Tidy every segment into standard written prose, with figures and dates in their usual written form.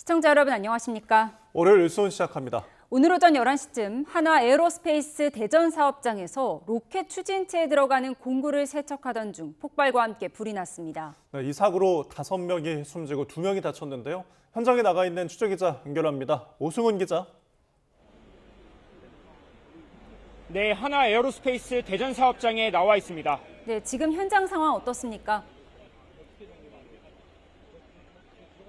시청자 여러분 안녕하십니까? 월요일 뉴스온 시작합니다. 오늘 오전 11시쯤 한화 에어로스페이스 대전 사업장에서 로켓 추진체에 들어가는 공구를 세척하던 중 폭발과 함께 불이 났습니다. 이 사고로 5명이 숨지고 2명이 다쳤는데요. 현장에 나가 있는 취재기자 연결합니다. 오승훈 기자. 네, 한화 에어로스페이스 대전 사업장에 나와 있습니다. 네, 지금 현장 상황 어떻습니까?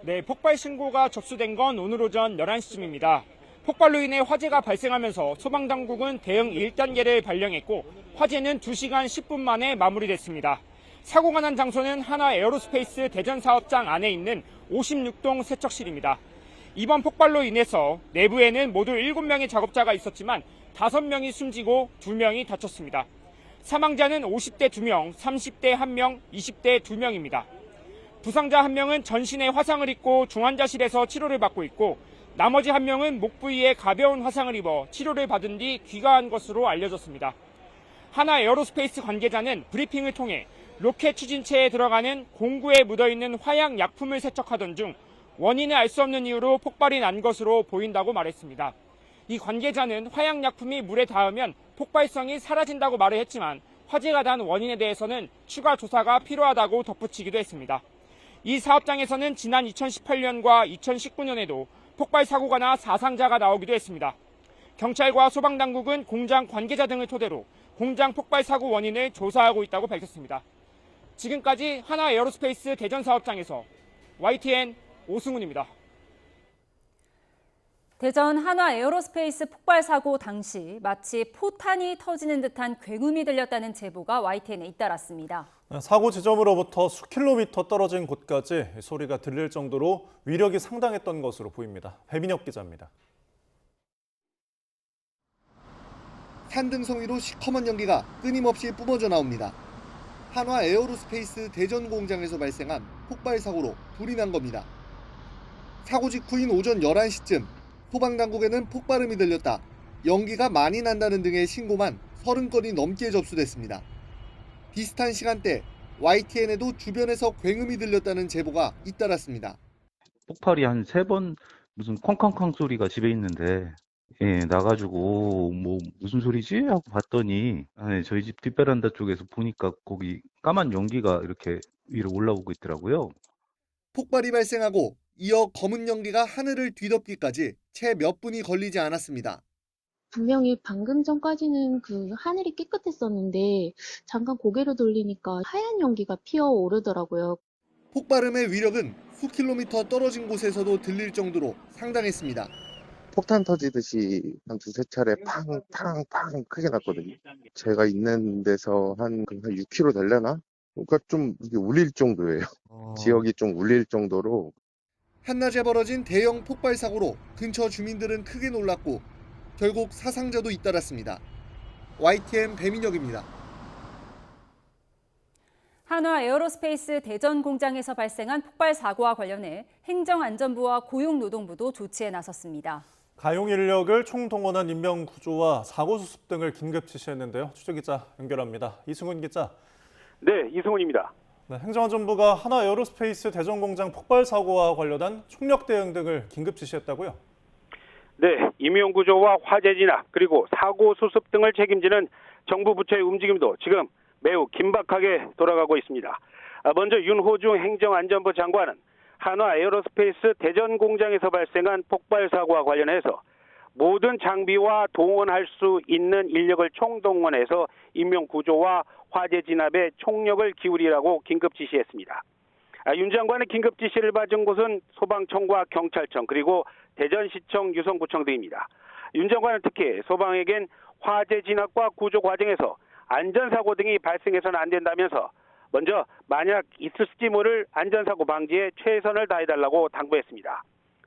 네, 폭발 신고가 접수된 건 오늘 오전 11시쯤입니다. 폭발로 인해 화재가 발생하면서 소방당국은 대응 1단계를 발령했고 화재는 2시간 10분 만에 마무리됐습니다. 사고가 난 장소는 한화 에어로스페이스 대전 사업장 안에 있는 56동 세척실입니다. 이번 폭발로 인해서 내부에는 모두 7명의 작업자가 있었지만 5명이 숨지고 2명이 다쳤습니다. 사망자는 50대 2명, 30대 1명, 20대 2명입니다. 부상자 1명은 전신에 화상을 입고 중환자실에서 치료를 받고 있고 나머지 1명은 목 부위에 가벼운 화상을 입어 치료를 받은 뒤 귀가한 것으로 알려졌습니다. 한화 에어로스페이스 관계자는 브리핑을 통해 로켓 추진체에 들어가는 공구에 묻어있는 화약 약품을 세척하던 중 원인을 알 수 없는 이유로 폭발이 난 것으로 보인다고 말했습니다. 이 관계자는 화약 약품이 물에 닿으면 폭발성이 사라진다고 말을 했지만 화재가 난 원인에 대해서는 추가 조사가 필요하다고 덧붙이기도 했습니다. 이 사업장에서는 지난 2018년과 2019년에도 폭발 사고가 나 사상자가 나오기도 했습니다. 경찰과 소방당국은 공장 관계자 등을 토대로 공장 폭발 사고 원인을 조사하고 있다고 밝혔습니다. 지금까지 한화 에어로스페이스 대전 사업장에서 YTN 오승훈입니다. 대전 한화 에어로스페이스 폭발 사고 당시 마치 포탄이 터지는 듯한 굉음이 들렸다는 제보가 YTN에 잇따랐습니다. 사고 지점으로부터 수킬로미터 떨어진 곳까지 소리가 들릴 정도로 위력이 상당했던 것으로 보입니다. 배민혁 기자입니다. 산등성 위로 시커먼 연기가 끊임없이 뿜어져 나옵니다. 한화 에어로스페이스 대전 공장에서 발생한 폭발 사고로 불이 난 겁니다. 사고 직후인 오전 11시쯤 소방당국에는 폭발음이 들렸다, 연기가 많이 난다는 등의 신고만 30건이 넘게 접수됐습니다. 비슷한 시간대 YTN에도 주변에서 굉음이 들렸다는 제보가 잇따랐습니다. 폭발이 한 3번 무슨 쾅쾅쾅 소리가 집에 있는데 나가지고 뭐 무슨 소리지? 하고 봤더니 저희 집 뒷베란다 쪽에서 보니까 거기 까만 연기가 이렇게 위로 올라오고 있더라고요. 폭발이 발생하고 이어 검은 연기가 하늘을 뒤덮기까지 채 몇 분이 걸리지 않았습니다. 분명히 방금 전까지는 그 하늘이 깨끗했었는데 잠깐 고개를 돌리니까 하얀 연기가 피어오르더라고요. 폭발음의 위력은 수킬로미터 떨어진 곳에서도 들릴 정도로 상당했습니다. 폭탄 터지듯이 한 2-3차례 팡팡팡 크게 났거든요. 제가 있는 데서 한 6km 되려나? 그러니까 좀 울릴 정도예요. 지역이 좀 울릴 정도로. 한낮에 벌어진 대형 폭발 사고로 근처 주민들은 크게 놀랐고 결국 사상자도 잇따랐습니다. YTN 배민혁입니다. 한화 에어로스페이스 대전 공장에서 발생한 폭발 사고와 관련해 행정안전부와 고용노동부도 조치에 나섰습니다. 가용 인력을 총동원한 인명 구조와 사고 수습 등을 긴급 지시했는데요. 취재기자 연결합니다. 이승훈 기자. 네, 이승훈입니다. 네, 행정안전부가 한화 에어로스페이스 대전 공장 폭발 사고와 관련한 총력 대응 등을 긴급 지시했다고요? 네, 인명 구조와 화재 진압 그리고 사고 수습 등을 책임지는 정부 부처의 움직임도 지금 매우 긴박하게 돌아가고 있습니다. 먼저 윤호중 행정안전부 장관은 한화 에어로스페이스 대전 공장에서 발생한 폭발 사고와 관련해서 모든 장비와 동원할 수 있는 인력을 총동원해서 인명 구조와 화재 진압에 총력을 기울이라고 긴급 지시했습니다. 윤 장관의 긴급 지시를 받은 곳은 소방청과 경찰청 그리고 대전시청, 유성구청 등입니다. 윤 장관은 특히 소방에겐 화재 진압과 구조 과정에서 안전사고 등이 발생해서는 안 된다면서 먼저 만약 있을지 모를 안전사고 방지에 최선을 다해달라고 당부했습니다.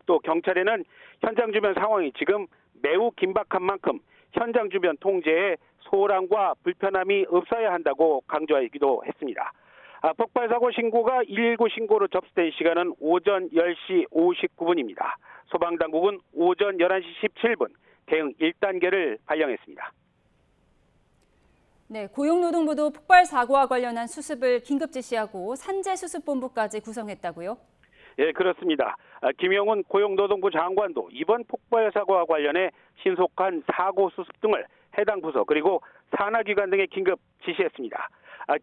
또 경찰에는 현장 주변 상황이 지금 매우 긴박한 만큼 현장 주변 통제에 소란과 불편함이 없어야 한다고 강조하기도 했습니다. 폭발 사고 신고가 119 신고로 접수된 시간은 오전 10시 59분입니다. 소방당국은 오전 11시 17분 대응 1단계를 발령했습니다. 네, 고용노동부도 폭발 사고와 관련한 수습을 긴급 지시하고 산재수습본부까지 구성했다고요? 예, 그렇습니다. 김영훈 고용노동부 장관도 이번 폭발 사고와 관련해 신속한 사고 수습 등을 해당 부서 그리고 산하기관 등에 긴급 지시했습니다.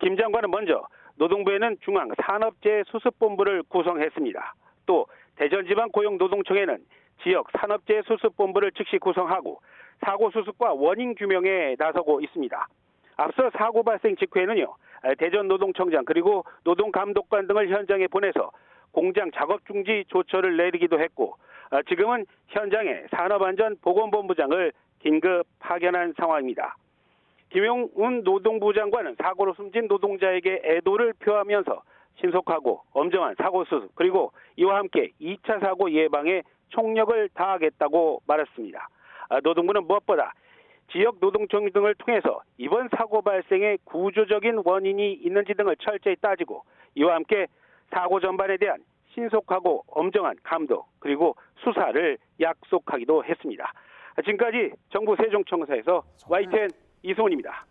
김 장관은 먼저 노동부에는 중앙산업재해수습본부를 구성했습니다. 또 대전지방고용노동청에는 지역 산업재해수습본부를 즉시 구성하고 사고 수습과 원인 규명에 나서고 있습니다. 앞서 사고 발생 직후에는요, 대전노동청장 그리고 노동감독관 등을 현장에 보내서 공장 작업 중지 조처를 내리기도 했고, 지금은 현장에 산업안전보건본부장을 긴급 파견한 상황입니다. 김영훈 노동부 장관은 사고로 숨진 노동자에게 애도를 표하면서 신속하고 엄정한 사고 수습 그리고 이와 함께 2차 사고 예방에 총력을 다하겠다고 말했습니다. 노동부는 무엇보다 지역 노동청 등을 통해서 이번 사고 발생의 구조적인 원인이 있는지 등을 철저히 따지고 이와 함께 사고 전반에 대한 신속하고 엄정한 감독 그리고 수사를 약속하기도 했습니다. 지금까지 정부 세종청사에서 YTN 이승훈입니다.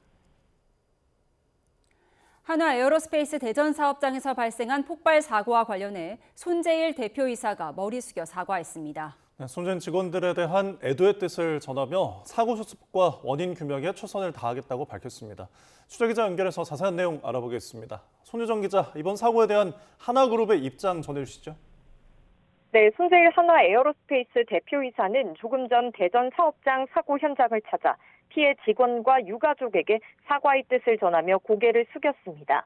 한화 에어로스페이스 대전 사업장에서 발생한 폭발 사고와 관련해 손재일 대표이사가 머리 숙여 사과했습니다. 손진 직원들에 대한 애도의 뜻을 전하며 사고 수습과 원인 규명에 최선을 다하겠다고 밝혔습니다. 취재기자 연결해서 자세한 내용 알아보겠습니다. 손유정 기자, 이번 사고에 대한 하나그룹의 입장 전해주시죠. 네, 손재일 한화 에어로스페이스 대표이사는 조금 전 대전 사업장 사고 현장을 찾아 피해 직원과 유가족에게 사과의 뜻을 전하며 고개를 숙였습니다.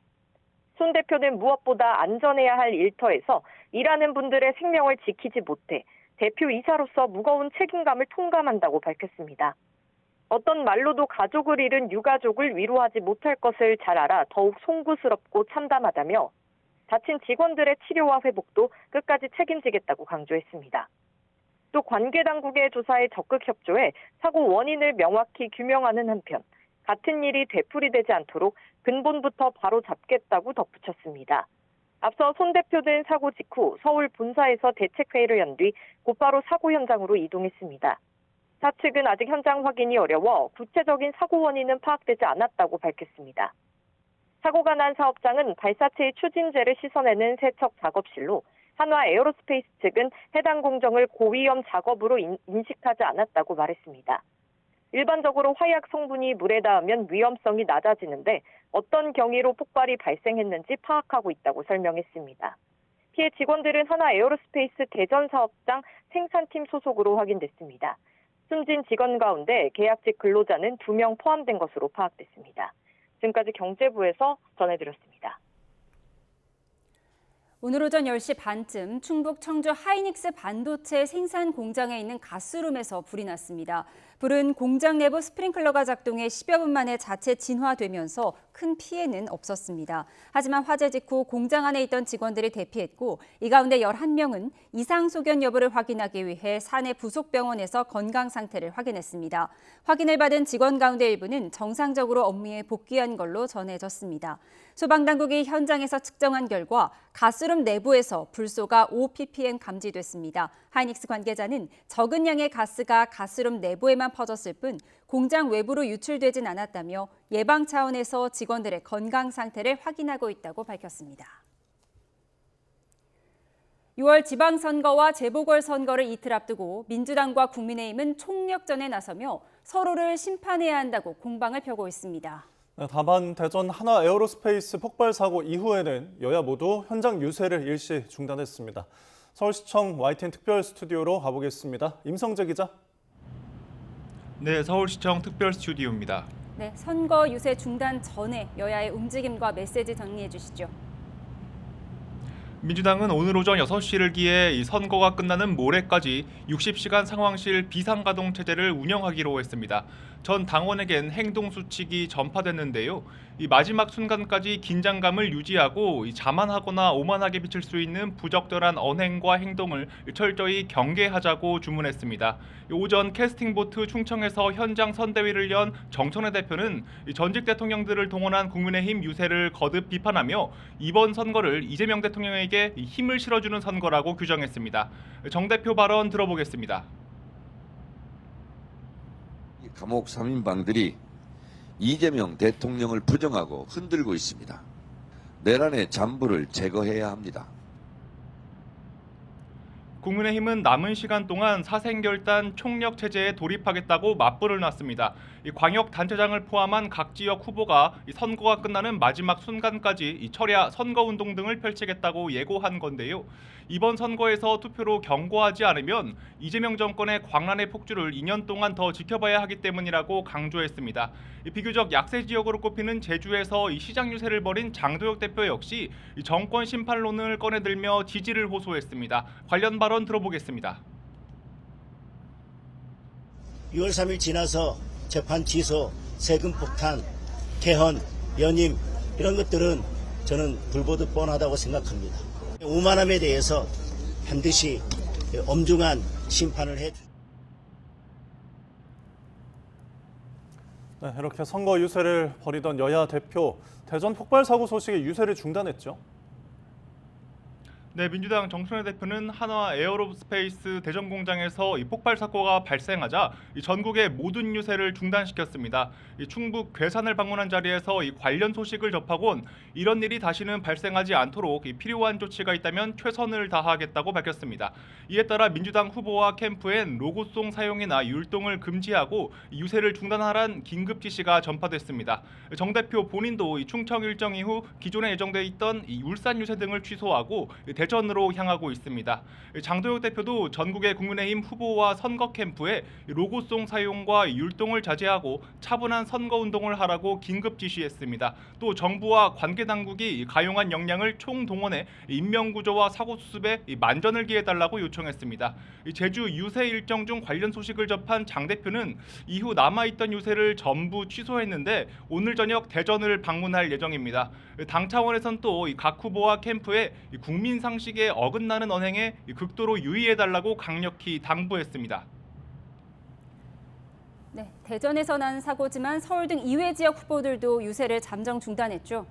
손 대표는 무엇보다 안전해야 할 일터에서 일하는 분들의 생명을 지키지 못해 대표이사로서 무거운 책임감을 통감한다고 밝혔습니다. 어떤 말로도 가족을 잃은 유가족을 위로하지 못할 것을 잘 알아 더욱 송구스럽고 참담하다며 다친 직원들의 치료와 회복도 끝까지 책임지겠다고 강조했습니다. 또 관계 당국의 조사에 적극 협조해 사고 원인을 명확히 규명하는 한편 같은 일이 되풀이되지 않도록 근본부터 바로 잡겠다고 덧붙였습니다. 앞서 손 대표는 사고 직후 서울 본사에서 대책회의를 연 뒤 곧바로 사고 현장으로 이동했습니다. 사측은 아직 현장 확인이 어려워 구체적인 사고 원인은 파악되지 않았다고 밝혔습니다. 사고가 난 사업장은 발사체의 추진제를 씻어내는 세척 작업실로 한화 에어로스페이스 측은 해당 공정을 고위험 작업으로 인식하지 않았다고 말했습니다. 일반적으로 화약 성분이 물에 닿으면 위험성이 낮아지는데 어떤 경위로 폭발이 발생했는지 파악하고 있다고 설명했습니다. 피해 직원들은 한화 에어로스페이스 대전 사업장 생산팀 소속으로 확인됐습니다. 숨진 직원 가운데 계약직 근로자는 2명 포함된 것으로 파악됐습니다. 지금까지 경제부에서 전해드렸습니다. 오늘 오전 10시 반쯤 충북 청주 하이닉스 반도체 생산 공장에 있는 가스룸에서 불이 났습니다. 불은 공장 내부 스프링클러가 작동해 10여 분 만에 자체 진화되면서 큰 피해는 없었습니다. 하지만 화재 직후 공장 안에 있던 직원들이 대피했고 이 가운데 11명은 이상 소견 여부를 확인하기 위해 사내 부속병원에서 건강 상태를 확인했습니다. 확인을 받은 직원 가운데 일부는 정상적으로 업무에 복귀한 걸로 전해졌습니다. 소방당국이 현장에서 측정한 결과 가스룸 내부에서 불소가 5ppm 감지됐습니다. 하이닉스 관계자는 적은 양의 가스가 가스룸 내부에만 퍼졌을 뿐 공장 외부로 유출되진 않았다며 예방 차원에서 직원들의 건강 상태를 확인하고 있다고 밝혔습니다. 6월 지방선거와 재보궐선거를 이틀 앞두고 민주당과 국민의힘은 총력전에 나서며 서로를 심판해야 한다고 공방을 펴고 있습니다. 다만 대전 한화 에어로스페이스 폭발 사고 이후에는 여야 모두 현장 유세를 일시 중단했습니다. 서울시청 YTN 특별 스튜디오로 가보겠습니다. 임성재 기자. 네, 서울시청 특별 스튜디오입니다. 네, 선거 유세 중단 전에 여야의 움직임과 메시지 정리해 주시죠. 민주당은 오늘 오전 6시를 기해 이 선거가 끝나는 모레까지 60시간 상황실 비상가동 체제를 운영하기로 했습니다. 전 당원에겐 행동수칙이 전파됐는데요. 이 마지막 순간까지 긴장감을 유지하고 자만하거나 오만하게 비칠 수 있는 부적절한 언행과 행동을 철저히 경계하자고 주문했습니다. 오전 캐스팅보트 충청에서 현장 선대위를 연 정청래 대표는 전직 대통령들을 동원한 국민의힘 유세를 거듭 비판하며 이번 선거를 이재명 대통령에게 힘을 실어주는 선거라고 규정했습니다. 정 대표 발언 들어보겠습니다. 감옥 3인방들이 이재명 대통령을 부정하고 흔들고 있습니다. 내란의 잔부를 제거해야 합니다. 국민의힘은 남은 시간 동안 사생결단 총력 체제에 돌입하겠다고 맞불을 놨습니다. 이 광역 단체장을 포함한 각 지역 후보가 이 선거가 끝나는 마지막 순간까지 이 철야 선거운동 등을 펼치겠다고 예고한 건데요. 이번 선거에서 투표로 경고하지 않으면 이재명 정권의 광란의 폭주를 2년 동안 더 지켜봐야 하기 때문이라고 강조했습니다. 비교적 약세 지역으로 꼽히는 제주에서 이 시장 유세를 벌인 장도혁 대표 역시 이 정권 심판론을 꺼내들며 지지를 호소했습니다. 관련 발언 들어보겠습니다. 6월 3일 지나서 재판 취소, 세금 폭탄, 개헌, 연임 이런 것들은 저는 불보듯 뻔하다고 생각합니다. 오만함에 대해서 반드시 엄중한 심판을 해주십시오. 네, 이렇게 선거 유세를 벌이던 여야 대표, 대전 폭발 사고 소식에 유세를 중단했죠. 네, 민주당 정청래 대표는 한화 에어로스페이스 대전 공장에서 이 폭발 사고가 발생하자 이 전국의 모든 유세를 중단시켰습니다. 이 충북 괴산을 방문한 자리에서 이 관련 소식을 접하곤 이런 일이 다시는 발생하지 않도록 이 필요한 조치가 있다면 최선을 다하겠다고 밝혔습니다. 이에 따라 민주당 후보와 캠프엔 로고송 사용이나 율동을 금지하고 유세를 중단하란 긴급 지시가 전파됐습니다. 정 대표 본인도 이 충청 일정 이후 기존에 예정돼 있던 이 울산 유세 등을 취소하고 대전으로 향하고 있습니다. 장도혁 대표도 전국의 국민의힘 후보와 선거 캠프에 로고송 사용과 율동을 자제하고 차분한 선거운동을 하라고 긴급 지시했습니다. 또 정부와 관계당국이 가용한 역량을 총동원해 인명구조와 사고수습에 만전을 기해달라고 요청했습니다. 제주 유세 일정 중 관련 소식을 접한 장 대표는 이후 남아있던 유세를 전부 취소했는데 오늘 저녁 대전을 방문할 예정입니다. 당 차원에선 또 각 후보와 캠프에 국민 상식에 어긋나는 언행에 극도로 유의해달라고 강력히 당부했습니다. 네, 대전에서 난 사고지만 서울 등 이외 지역 후보들도 유세를 잠정 중단했죠.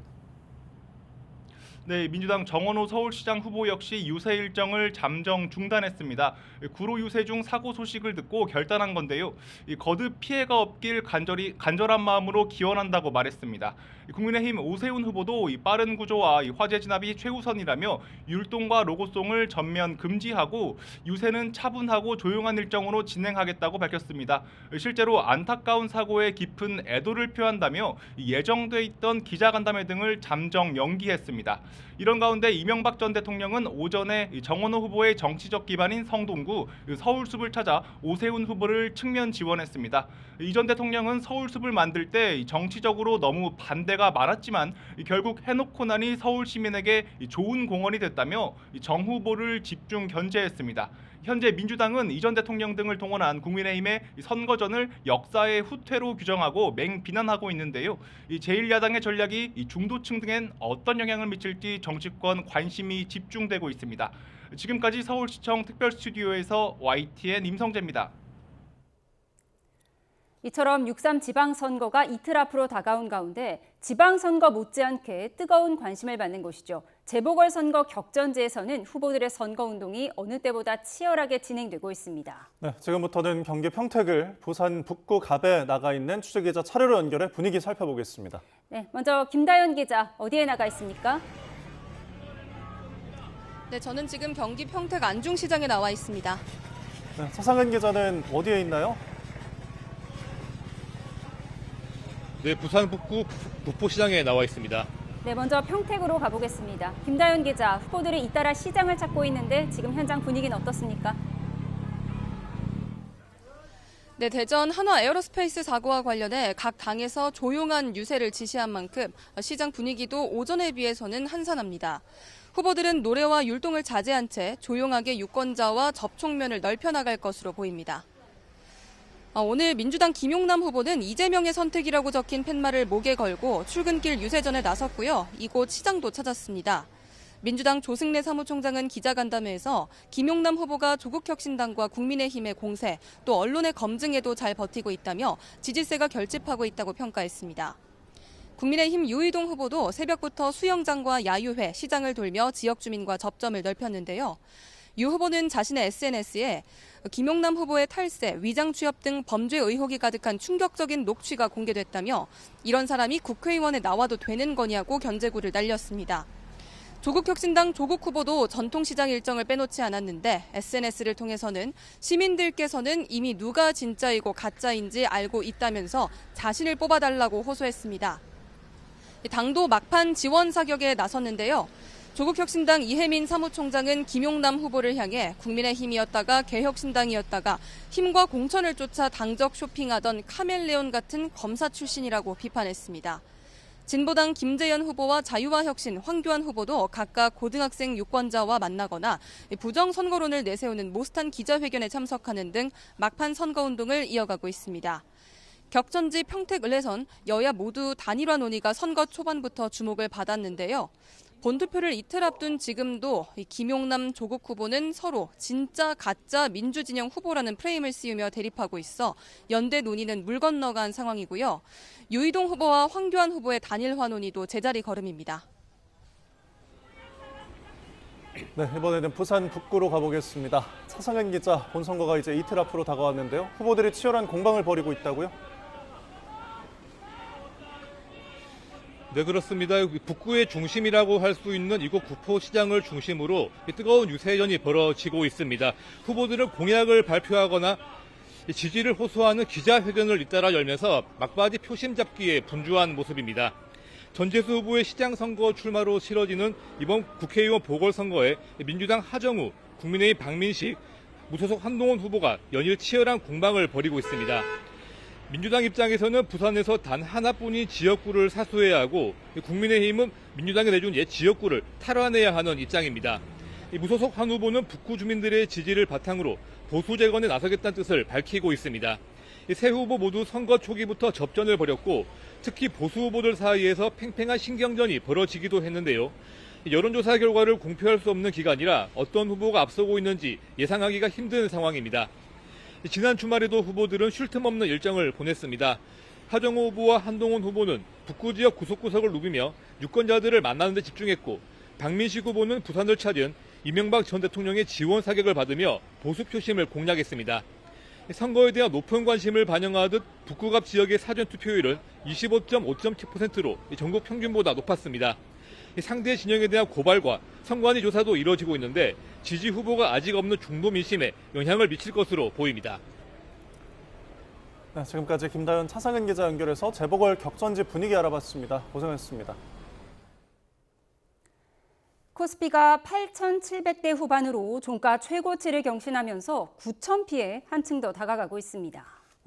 네, 민주당 정원호 서울시장 후보 역시 유세 일정을 잠정 중단했습니다. 구로 유세 중 사고 소식을 듣고 결단한 건데요. 거듭 피해가 없길 간절한 마음으로 기원한다고 말했습니다. 국민의힘 오세훈 후보도 빠른 구조와 화재 진압이 최우선이라며 율동과 로고송을 전면 금지하고 유세는 차분하고 조용한 일정으로 진행하겠다고 밝혔습니다. 실제로 안타까운 사고에 깊은 애도를 표한다며 예정돼 있던 기자간담회 등을 잠정 연기했습니다. 이런 가운데 이명박 전 대통령은 오전에 정원호 후보의 정치적 기반인 성동구 서울숲을 찾아 오세훈 후보를 측면 지원했습니다. 이 전 대통령은 서울숲을 만들 때 정치적으로 너무 반대가 많았지만 결국 해놓고 나니 서울 시민에게 좋은 공헌이 됐다며 정 후보를 집중 견제했습니다. 현재 민주당은 이 전 대통령 등을 동원한 국민의힘의 선거전을 역사의 후퇴로 규정하고 맹비난하고 있는데요. 제1야당의 전략이 중도층 등엔 어떤 영향을 미칠지 정치권 관심이 집중되고 있습니다. 지금까지 서울시청 특별스튜디오에서 YTN 임성재입니다. 이처럼 6.3 지방선거가 이틀 앞으로 다가온 가운데 지방선거 못지않게 뜨거운 관심을 받는 곳이죠. 재보궐선거 격전지에서는 후보들의 선거운동이 어느 때보다 치열하게 진행되고 있습니다. 네, 지금부터는 경기 평택을 부산 북구 갑에 나가 있는 취재기자 차례로 연결해 분위기 살펴보겠습니다. 네, 먼저 김다연 기자, 어디에 나가 있습니까? 네, 저는 지금 경기 평택 안중시장에 나와 있습니다. 네, 서상은 기자는 어디에 있나요? 네, 부산 북구 북포시장에 나와 있습니다. 네, 먼저 평택으로 가보겠습니다. 김다연 기자, 후보들이 잇따라 시장을 찾고 있는데 지금 현장 분위기는 어떻습니까? 네, 대전 한화 에어로스페이스 사고와 관련해 각 당에서 조용한 유세를 지시한 만큼 시장 분위기도 오전에 비해서는 한산합니다. 후보들은 노래와 율동을 자제한 채 조용하게 유권자와 접촉면을 넓혀나갈 것으로 보입니다. 오늘 민주당 김용남 후보는 이재명의 선택이라고 적힌 팻말을 목에 걸고 출근길 유세전에 나섰고요. 이곳 시장도 찾았습니다. 민주당 조승래 사무총장은 기자간담회에서 김용남 후보가 조국혁신당과 국민의힘의 공세, 또 언론의 검증에도 잘 버티고 있다며 지지세가 결집하고 있다고 평가했습니다. 국민의힘 유이동 후보도 새벽부터 수영장과 야유회, 시장을 돌며 지역 주민과 접점을 넓혔는데요. 유 후보는 자신의 SNS에 김용남 후보의 탈세, 위장 취업 등 범죄 의혹이 가득한 충격적인 녹취가 공개됐다며 이런 사람이 국회의원에 나와도 되는 거냐고 견제구를 날렸습니다. 조국혁신당 조국 후보도 전통시장 일정을 빼놓지 않았는데 SNS를 통해서는 시민들께서는 이미 누가 진짜이고 가짜인지 알고 있다면서 자신을 뽑아달라고 호소했습니다. 당도 막판 지원 사격에 나섰는데요. 조국혁신당 이혜민 사무총장은 김용남 후보를 향해 국민의힘이었다가 개혁신당이었다가 힘과 공천을 쫓아 당적 쇼핑하던 카멜레온 같은 검사 출신이라고 비판했습니다. 진보당 김재현 후보와 자유와혁신 황교안 후보도 각각 고등학생 유권자와 만나거나 부정선거론을 내세우는 모스탄 기자회견에 참석하는 등 막판 선거운동을 이어가고 있습니다. 격전지 평택 을에선 여야 모두 단일화 논의가 선거 초반부터 주목을 받았는데요. 본투표를 이틀 앞둔 지금도 김용남 조국 후보는 서로 진짜 가짜 민주진영 후보라는 프레임을 씌우며 대립하고 있어 연대 논의는 물 건너간 상황이고요. 유이동 후보와 황교안 후보의 단일화 논의도 제자리 걸음입니다. 네, 이번에는 부산 북구로 가보겠습니다. 차상현 기자, 본선거가 이제 이틀 앞으로 다가왔는데요. 후보들이 치열한 공방을 벌이고 있다고요? 네, 그렇습니다. 북구의 중심이라고 할 수 있는 이곳 구포시장을 중심으로 뜨거운 유세전이 벌어지고 있습니다. 후보들은 공약을 발표하거나 지지를 호소하는 기자회견을 잇따라 열면서 막바지 표심 잡기에 분주한 모습입니다. 전재수 후보의 시장 선거 출마로 치러지는 이번 국회의원 보궐선거에 민주당 하정우, 국민의힘 박민식, 무소속 한동훈 후보가 연일 치열한 공방을 벌이고 있습니다. 민주당 입장에서는 부산에서 단 하나뿐인 지역구를 사수해야 하고 국민의힘은 민주당이 내준 옛 지역구를 탈환해야 하는 입장입니다. 무소속 한 후보는 북구 주민들의 지지를 바탕으로 보수 재건에 나서겠다는 뜻을 밝히고 있습니다. 세 후보 모두 선거 초기부터 접전을 벌였고 특히 보수 후보들 사이에서 팽팽한 신경전이 벌어지기도 했는데요. 여론조사 결과를 공표할 수 없는 기간이라 어떤 후보가 앞서고 있는지 예상하기가 힘든 상황입니다. 지난 주말에도 후보들은 쉴 틈 없는 일정을 보냈습니다. 하정우 후보와 한동훈 후보는 북구 지역 구석구석을 누비며 유권자들을 만나는 데 집중했고 박민식 후보는 부산을 찾은 이명박 전 대통령의 지원 사격을 받으며 보수 표심을 공략했습니다. 선거에 대한 높은 관심을 반영하듯 북구갑 지역의 사전투표율은 25.5%로 전국 평균보다 높았습니다. 상대 진영에 대한 고발과 선관위 조사도 이뤄지고 있는데 지지 후보가 아직 없는 중도 민심에 영향을 미칠 것으로 보입니다. 네, 지금까지 김다현, 차상현 기자 연결해서 재보궐 격전지 분위기 알아봤습니다. 고생하셨습니다. 코스피가 8,700대 후반으로 종가 최고치를 경신하면서 9,000피에 한층 더 다가가고 있습니다.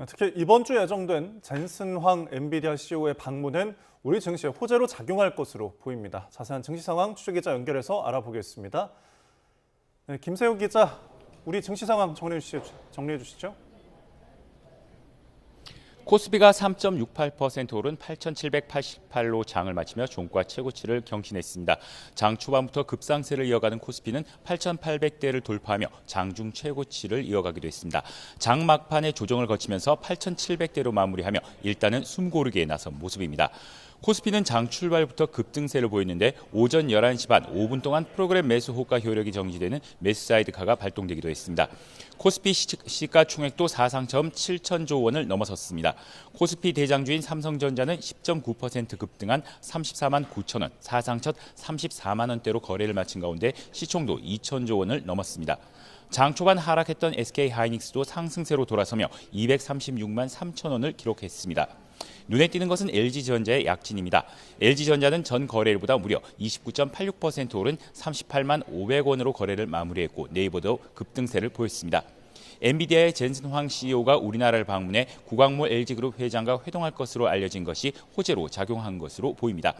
특히 이번 주 예정된 젠슨 황 엔비디아 CEO의 방문은 우리 증시에 호재로 작용할 것으로 보입니다. 자세한 증시 상황 취재기자 연결해서 알아보겠습니다. 네, 김세욱 기자, 우리 증시 상황 정리해 주시죠. 코스피가 3.68% 오른 8,788로 장을 마치며 종가 최고치를 경신했습니다. 장 초반부터 급상세를 이어가는 코스피는 8,800대를 돌파하며 장중 최고치를 이어가기도 했습니다. 장 막판에 조정을 거치면서 8,700대로 마무리하며 일단은 숨고르기에 나선 모습입니다. 코스피는 장 출발부터 급등세를 보였는데 오전 11시 반 5분 동안 프로그램 매수 호가 효력이 정지되는 매수 사이드카가 발동되기도 했습니다. 코스피 시가총액도 사상 처음 7천조 원을 넘어섰습니다. 코스피 대장주인 삼성전자는 10.9% 급등한 34만 9천 원, 사상 첫 34만 원대로 거래를 마친 가운데 시총도 2천조 원을 넘었습니다. 장 초반 하락했던 SK하이닉스도 상승세로 돌아서며 236만 3천 원을 기록했습니다. 눈에 띄는 것은 LG전자의 약진입니다. LG전자는 전 거래일보다 무려 29.86% 오른 38만 500원으로 거래를 마무리했고 네이버도 급등세를 보였습니다. 엔비디아의 젠슨 황 CEO가 우리나라를 방문해 구광모 LG그룹 회장과 회동할 것으로 알려진 것이 호재로 작용한 것으로 보입니다.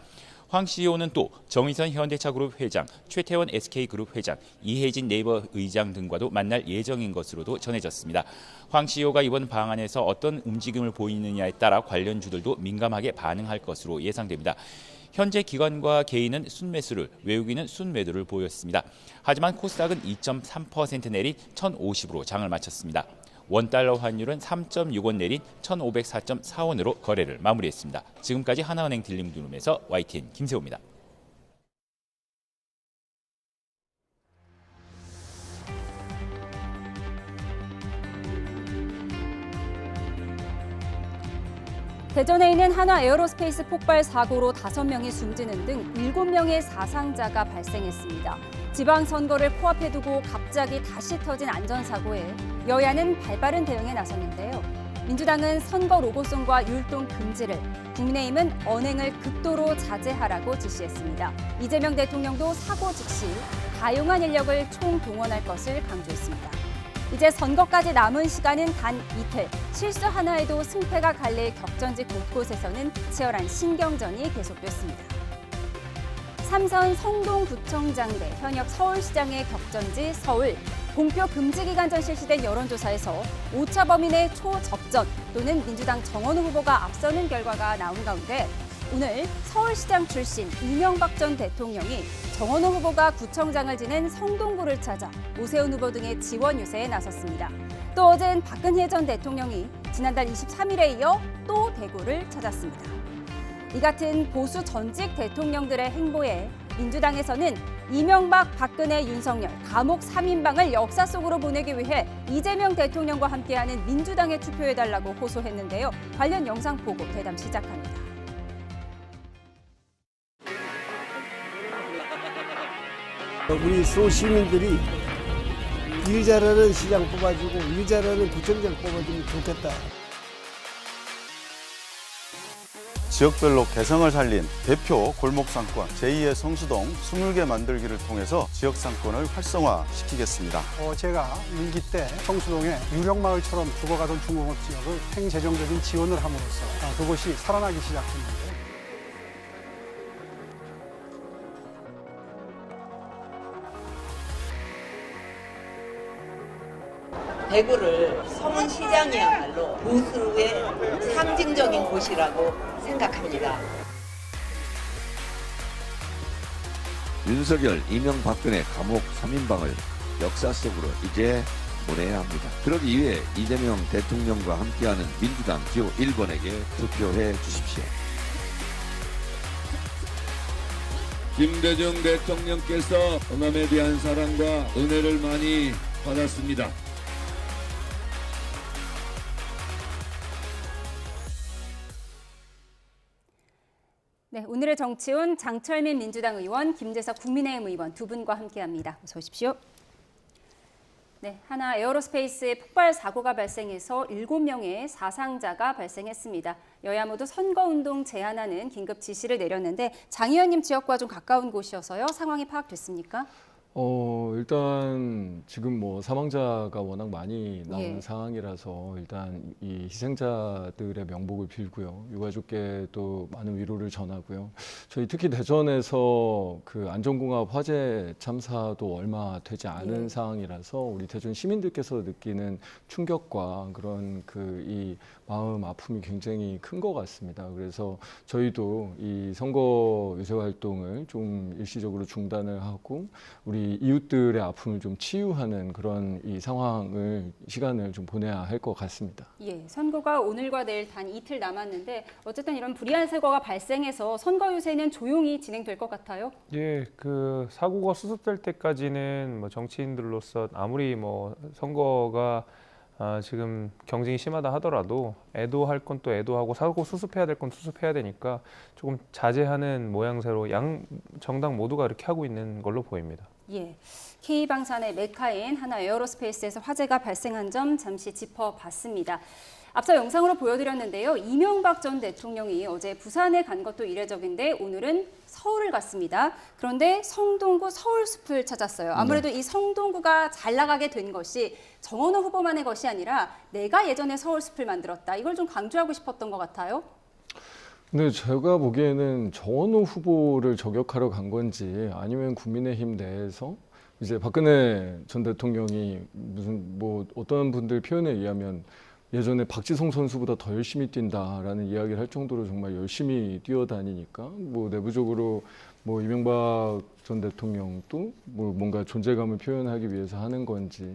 황 CEO는 또 정의선 현대차그룹 회장, 최태원 SK그룹 회장, 이혜진 네이버 의장 등과도 만날 예정인 것으로도 전해졌습니다. 황 CEO가 이번 방안에서 어떤 움직임을 보이느냐에 따라 관련주들도 민감하게 반응할 것으로 예상됩니다. 현재 기관과 개인은 순매수를, 외국인은 순매도를 보였습니다. 하지만 코스닥은 2.3% 내린 1,050으로 장을 마쳤습니다. 원달러 환율은 3.6원 내린 1,504.4원으로 거래를 마무리했습니다. 지금까지 하나은행 딜림룸에서 YTN 김세호입니다. 대전에 있는 한화 에어로스페이스 폭발 사고로 5명이 숨지는 등 7명의 사상자가 발생했습니다. 지방선거를 코앞에 두고 갑자기 다시 터진 안전사고에 여야는 발빠른 대응에 나섰는데요. 민주당은 선거 로고송과 율동 금지를, 국민의힘은 언행을 극도로 자제하라고 지시했습니다. 이재명 대통령도 사고 즉시 가용한 인력을 총동원할 것을 강조했습니다. 이제 선거까지 남은 시간은 단 이틀. 실수 하나에도 승패가 갈릴 격전지 곳곳에서는 치열한 신경전이 계속됐습니다. 삼선 성동구청장 대 현역 서울시장의 격전지 서울. 공표 금지 기간 전 실시된 여론조사에서 오차 범위 내 초접전 또는 민주당 정원호 후보가 앞서는 결과가 나온 가운데 오늘 서울시장 출신 이명박 전 대통령이 정원호 후보가 구청장을 지낸 성동구를 찾아 오세훈 후보 등의 지원 유세에 나섰습니다. 또 어제는 박근혜 전 대통령이 지난달 23일에 이어 또 대구를 찾았습니다. 이 같은 보수 전직 대통령들의 행보에 민주당에서는 이명박, 박근혜, 윤석열, 감옥 3인방을 역사 속으로 보내기 위해 이재명 대통령과 함께하는 민주당에 투표해달라고 호소했는데요. 관련 영상 보고 대담 시작합니다. 우리 소 시민들이 일 잘하는 시장 뽑아주고 일 잘하는 구청장 뽑아주면 좋겠다. 지역별로 개성을 살린 대표 골목상권 제2의 성수동 20개 만들기를 통해서 지역상권을 활성화시키겠습니다. 제가 임기 때 성수동에 유령마을처럼 죽어가던 중공업 지역을 행재정적인 지원을 함으로써 그곳이 살아나기 시작했는데 대구를 서문시장이야말로 보수의 상징적인 곳이라고 생각합니다. 윤석열, 이명박근혜 감옥 3인방을 역사 속으로 이제 보내야 합니다. 그러기 위해 이재명 대통령과 함께하는 민주당 기호 1번에게 투표해 주십시오. 김대중 대통령께서 호남에 대한 사랑과 은혜를 많이 받았습니다. 네, 오늘의 정치운 장철민 민주당 의원, 김재석 국민의힘 의원 두 분과 함께합니다. 어서 오십시오. 네, 한화 에어로스페이스의 폭발 사고가 발생해서 7명의 사상자가 발생했습니다. 여야 모두 선거운동 제한하는 긴급 지시를 내렸는데 장 의원님 지역과 좀 가까운 곳이어서요. 상황이 파악됐습니까? 일단 지금 뭐 사망자가 워낙 많이 나오는 예. 상황이라서 일단 이 희생자들의 명복을 빌고요. 유가족께 또 많은 위로를 전하고요. 저희 특히 대전에서 그 안전공업 화재 참사도 얼마 되지 않은 예. 상황이라서 우리 대전 시민들께서 느끼는 충격과 그런 그 이 마음 아픔이 굉장히 큰 것 같습니다. 그래서 저희도 이 선거 유세 활동을 좀 일시적으로 중단을 하고 우리 이웃들의 아픔을 좀 치유하는 그런 이 시간을 좀 보내야 할 것 같습니다. 예, 선거가 오늘과 내일 단 이틀 남았는데 어쨌든 이런 불의한 사고가 발생해서 선거 유세는 조용히 진행될 것 같아요. 예, 그 사고가 수습될 때까지는 뭐 정치인들로서 아무리 뭐 선거가 지금 경쟁이 심하다 하더라도 애도할 건 또 애도하고 사고 수습해야 될 건 수습해야 되니까 조금 자제하는 모양새로 양 정당 모두가 이렇게 하고 있는 걸로 보입니다. 예, K방산의 메카인 한화 에어로스페이스에서 화재가 발생한 점 잠시 짚어봤습니다. 앞서 영상으로 보여드렸는데요. 이명박 전 대통령이 어제 부산에 간 것도 이례적인데 오늘은 서울을 갔습니다. 그런데 성동구 서울숲을 찾았어요. 아무래도 이 성동구가 잘 나가게 된 것이 정원호 후보만의 것이 아니라 내가 예전에 서울숲을 만들었다. 이걸 좀 강조하고 싶었던 것 같아요. 근데 제가 보기에는 정원호 후보를 저격하러 간 건지 아니면 국민의힘 내에서 이제 박근혜 전 대통령이 무슨 뭐 어떤 분들 표현에 의하면 예전에 박지성 선수보다 더 열심히 뛴다라는 이야기를 할 정도로 정말 열심히 뛰어다니니까 뭐 내부적으로 뭐 이명박 전 대통령도 뭐 뭔가 존재감을 표현하기 위해서 하는 건지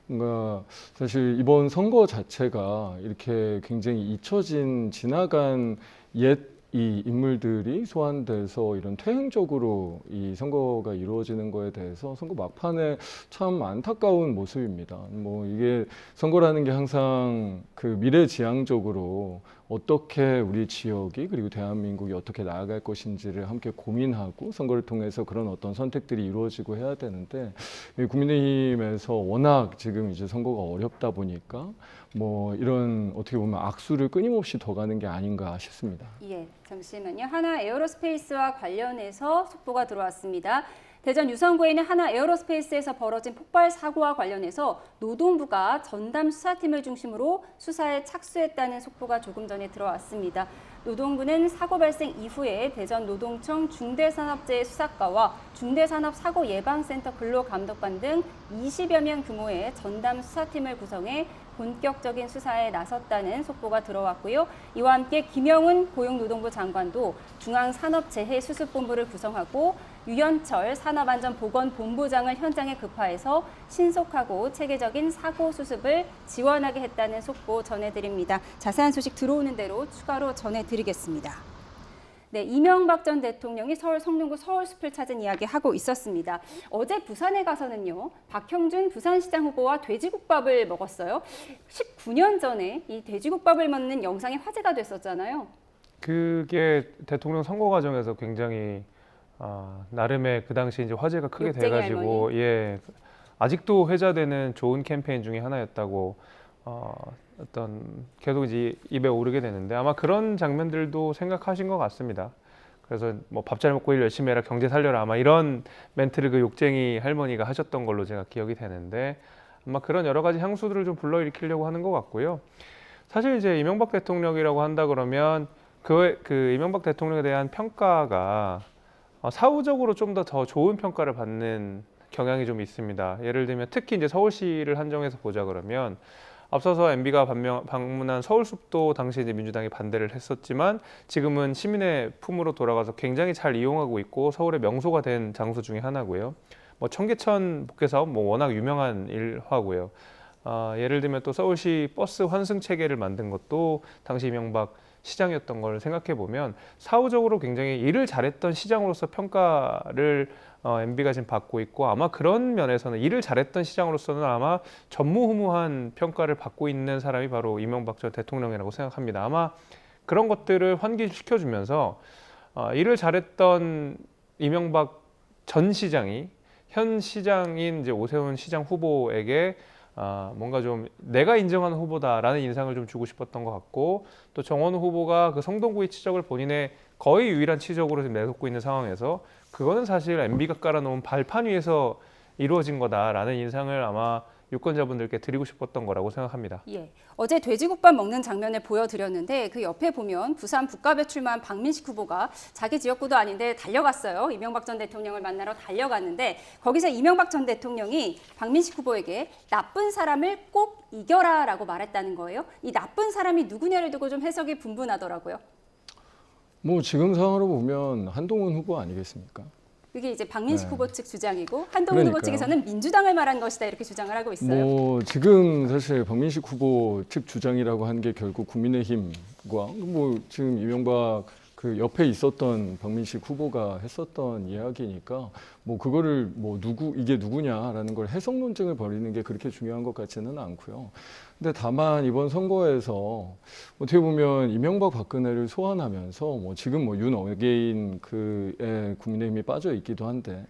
뭔가 사실 이번 선거 자체가 이렇게 굉장히 잊혀진 지나간 옛 이 인물들이 소환돼서 이런 퇴행적으로 이 선거가 이루어지는 거에 대해서 선거 막판에 참 안타까운 모습입니다. 뭐 이게 선거라는 게 항상 그 미래지향적으로 어떻게 우리 지역이 그리고 대한민국이 어떻게 나아갈 것인지를 함께 고민하고 선거를 통해서 그런 어떤 선택들이 이루어지고 해야 되는데 국민의힘에서 워낙 지금 이제 선거가 어렵다 보니까 뭐 이런 어떻게 보면 악수를 끊임없이 더 가는 게 아닌가 싶습니다. 예, 잠시만요. 하나 에어로스페이스와 관련해서 속보가 들어왔습니다. 대전 유성구에 있는 하나 에어로스페이스에서 벌어진 폭발 사고와 관련해서 노동부가 전담 수사팀을 중심으로 수사에 착수했다는 속보가 조금 전에 들어왔습니다. 노동부는 사고 발생 이후에 대전 노동청 중대산업재해 수사과와 중대산업사고예방센터 근로감독관 등 20여 명 규모의 전담 수사팀을 구성해 본격적인 수사에 나섰다는 속보가 들어왔고요. 이와 함께 김영훈 고용노동부 장관도 중앙산업재해수습본부를 구성하고 유현철 산업안전보건본부장을 현장에 급파해서 신속하고 체계적인 사고 수습을 지원하게 했다는 속보 전해드립니다. 자세한 소식 들어오는 대로 추가로 전해드리겠습니다. 네, 이명박 전 대통령이 서울 성동구 서울숲을 찾은 이야기 하고 있었습니다. 어제 부산에 가서는요, 박형준 부산시장 후보와 돼지국밥을 먹었어요. 19년 전에 이 돼지국밥을 먹는 영상이 화제가 됐었잖아요. 그게 대통령 선거 과정에서 굉장히 나름의 그 당시 이제 화제가 크게 돼가지고 예 아직도 회자되는 좋은 캠페인 중에 하나였다고 어떤 계속 이제 입에 오르게 되는데 아마 그런 장면들도 생각하신 것 같습니다. 그래서 뭐 밥 잘 먹고 일 열심히 해라 경제 살려라 아마 이런 멘트를 그 욕쟁이 할머니가 하셨던 걸로 제가 기억이 되는데 아마 그런 여러 가지 향수들을 좀 불러일으키려고 하는 것 같고요. 사실 이제 이명박 대통령이라고 한다 그러면 그 이명박 대통령에 대한 평가가 사후적으로 좀 더 좋은 평가를 받는 경향이 좀 있습니다. 예를 들면 특히 이제 서울시를 한정해서 보자 그러면 앞서서 MB가 방문한 서울숲도 당시 이제 민주당이 반대를 했었지만 지금은 시민의 품으로 돌아가서 굉장히 잘 이용하고 있고 서울의 명소가 된 장소 중에 하나고요. 뭐 청계천 복개 사업 뭐 워낙 유명한 일화고요. 예를 들면 또 서울시 버스 환승 체계를 만든 것도 당시 이명박 시장이었던 걸 생각해 보면 사후적으로 굉장히 일을 잘했던 시장으로서 평가를 MB가 지금 받고 있고 아마 그런 면에서는 일을 잘했던 시장으로서는 아마 전무후무한 평가를 받고 있는 사람이 바로 이명박 전 대통령이라고 생각합니다. 아마 그런 것들을 환기시켜주면서 일을 잘했던 이명박 전 시장이 현 시장인 이제 오세훈 시장 후보에게 뭔가 좀 내가 인정하는 후보다라는 인상을 좀 주고 싶었던 것 같고 또 정원우 후보가 그 성동구의 치적을 본인의 거의 유일한 치적으로 지금 내놓고 있는 상황에서 그거는 사실 MB가 깔아놓은 발판 위에서 이루어진 거다라는 인상을 아마 유권자분들께 드리고 싶었던 거라고 생각합니다. 예, 어제 돼지국밥 먹는 장면을 보여드렸는데 그 옆에 보면 부산 북갑에 출마한 박민식 후보가 자기 지역구도 아닌데 달려갔어요. 이명박 전 대통령을 만나러 달려갔는데 거기서 이명박 전 대통령이 박민식 후보에게 나쁜 사람을 꼭 이겨라라고 말했다는 거예요. 이 나쁜 사람이 누구냐를 두고 좀 해석이 분분하더라고요. 뭐 지금 상황으로 보면 한동훈 후보 아니겠습니까? 그게 이제 박민식 후보 측 주장이고 한동훈 후보 측에서는 민주당을 말한 것이다 이렇게 주장을 하고 있어요. 뭐 지금 사실 박민식 후보 측 주장이라고 한 게 결국 국민의힘과 뭐 지금 이명박 그 옆에 있었던 박민식 후보가 했었던 이야기니까 뭐 그거를 뭐 이게 누구냐라는 걸 해석 논쟁을 벌이는 게 그렇게 중요한 것 같지는 않고요. 근데 다만 이번 선거에서 어떻게 보면 이명박 박근혜를 소환하면서 뭐 지금 뭐 윤어게인 그에 국민의힘이 빠져 있기도 한데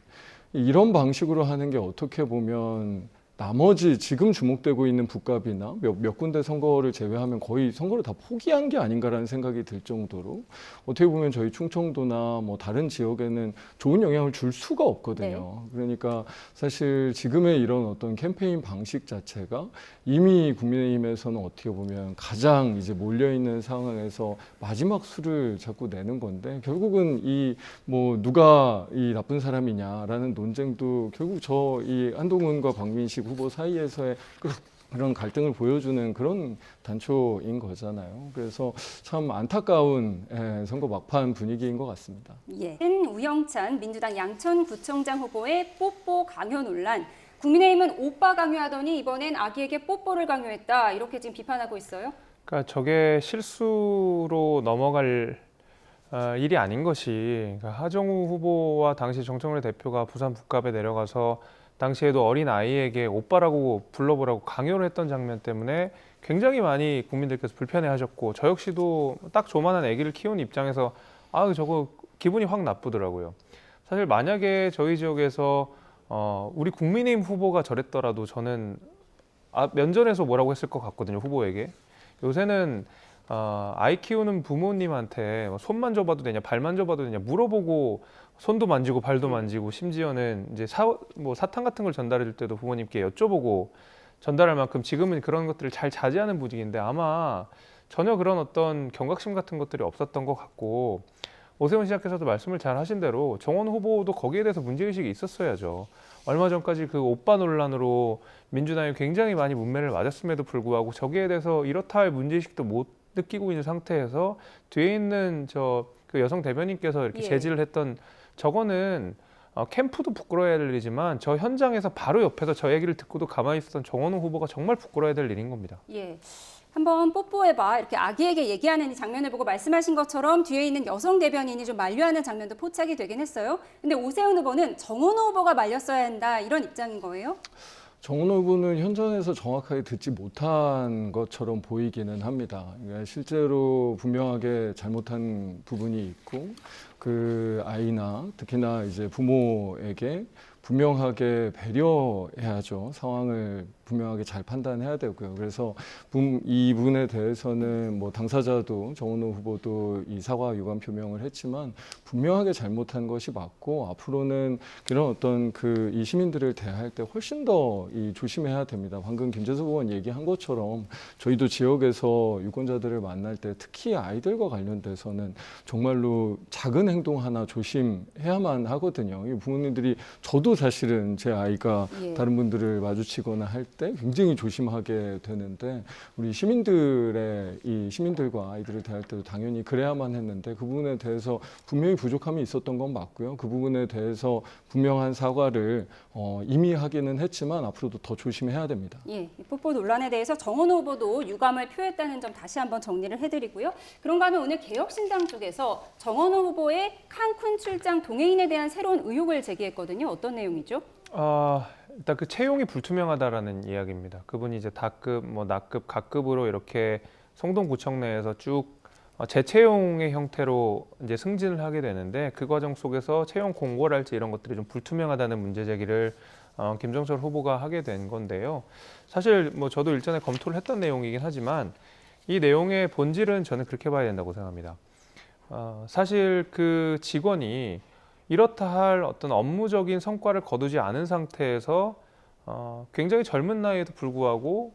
이런 방식으로 하는 게 어떻게 보면 나머지 지금 주목되고 있는 북갑이나 몇 군데 선거를 제외하면 거의 선거를 다 포기한 게 아닌가라는 생각이 들 정도로 어떻게 보면 저희 충청도나 뭐 다른 지역에는 좋은 영향을 줄 수가 없거든요. 그러니까 사실 지금의 이런 어떤 캠페인 방식 자체가 이미 국민의힘에서는 어떻게 보면 가장 이제 몰려있는 상황에서 마지막 수를 자꾸 내는 건데 결국은 이 뭐 누가 이 나쁜 사람이냐라는 논쟁도 결국 이 한동훈과 박민식 후보 사이에서의 그런 갈등을 보여주는 그런 단초인 거잖아요. 그래서 참 안타까운 선거 막판 분위기인 것 같습니다. 예. 우영찬 민주당 양천구청장 후보의 뽀뽀 강요 논란. 국민의힘은 오빠 강요하더니 이번엔 아기에게 뽀뽀를 강요했다. 이렇게 지금 비판하고 있어요. 그러니까 저게 실수로 넘어갈 일이 아닌 것이 그러니까 하정우 후보와 당시 정청래 대표가 부산 북갑에 내려가서 당시에도 어린 아이에게 오빠라고 불러보라고 강요를 했던 장면 때문에 굉장히 많이 국민들께서 불편해하셨고 저 역시도 딱 조만한 아기를 키우는 입장에서 저거 기분이 확 나쁘더라고요. 사실 만약에 저희 지역에서 우리 국민의힘 후보가 저랬더라도 저는 면전에서 뭐라고 했을 것 같거든요, 후보에게. 요새는 아이 키우는 부모님한테 손만 줘봐도 되냐, 발만 줘봐도 되냐 물어보고 손도 만지고 발도 만지고 심지어는 이제 사탕 같은 걸 전달해 줄 때도 부모님께 여쭤보고 전달할 만큼 지금은 그런 것들을 잘 자제하는 분위기인데 아마 전혀 그런 어떤 경각심 같은 것들이 없었던 것 같고 오세훈 시장께서도 말씀을 잘 하신 대로 정원 후보도 거기에 대해서 문제의식이 있었어야죠. 얼마 전까지 그 오빠 논란으로 민주당이 굉장히 많이 문매를 맞았음에도 불구하고 저기에 대해서 이렇다 할 문제의식도 못 느끼고 있는 상태에서 뒤에 있는 그 여성 대변인께서 이렇게 제지를 했던 저거는 캠프도 부끄러워야 될 일이지만 저 현장에서 바로 옆에서 저 얘기를 듣고도 가만히 있었던 정원호 후보가 정말 부끄러워야 될 일인 겁니다. 예. 한번 뽀뽀해봐 이렇게 아기에게 얘기하는 이 장면을 보고 말씀하신 것처럼 뒤에 있는 여성 대변인이 좀 만류하는 장면도 포착이 되긴 했어요. 근데 오세훈 후보는 정원호 후보가 말렸어야 한다 이런 입장인 거예요? 정원호 후보는 현장에서 정확하게 듣지 못한 것처럼 보이기는 합니다. 그러니까 실제로 분명하게 잘못한 부분이 있고 그 아이나 특히나 이제 부모에게 분명하게 배려해야죠. 상황을 분명하게 잘 판단해야 되고요. 그래서 이 부분에 대해서는 뭐 당사자도 정원호 후보도 이 사과 유감 표명을 했지만 분명하게 잘못한 것이 맞고 앞으로는 그런 어떤 이 시민들을 대할 때 훨씬 더 조심해야 됩니다. 방금 김재섭 의원 얘기한 것처럼 저희도 지역에서 유권자들을 만날 때 특히 아이들과 관련돼서는 정말로 작은 행동 하나 조심해야만 하거든요. 이 부모님들이 저도 사실은 제 아이가 다른 분들을 마주치거나 할 때 굉장히 조심하게 되는데 우리 시민들과 아이들을 대할 때도 당연히 그래야만 했는데 그 부분에 대해서 분명히 부족함이 있었던 건 맞고요. 그 부분에 대해서 분명한 사과를 이미 하기는 했지만 앞으로도 더 조심해야 됩니다. 예, 뽀뽀 논란에 대해서 정원호 후보도 유감을 표했다는 점 다시 한번 정리를 해드리고요. 그런가 하면 오늘 개혁신당 쪽에서 정원호 후보의 칸쿤 출장 동행인에 대한 새로운 의혹을 제기했거든요. 어떤 내용이죠? 일단 그 채용이 불투명하다라는 이야기입니다. 그분이 이제 다급, 나급, 각급으로 이렇게 성동구청 내에서 쭉 재채용의 형태로 이제 승진을 하게 되는데 그 과정 속에서 채용 공고랄지 이런 것들이 좀 불투명하다는 문제 제기를 김정철 후보가 하게 된 건데요. 사실 저도 일전에 검토를 했던 내용이긴 하지만 이 내용의 본질은 저는 그렇게 봐야 된다고 생각합니다. 사실 그 직원이 이렇다 할 어떤 업무적인 성과를 거두지 않은 상태에서 굉장히 젊은 나이에도 불구하고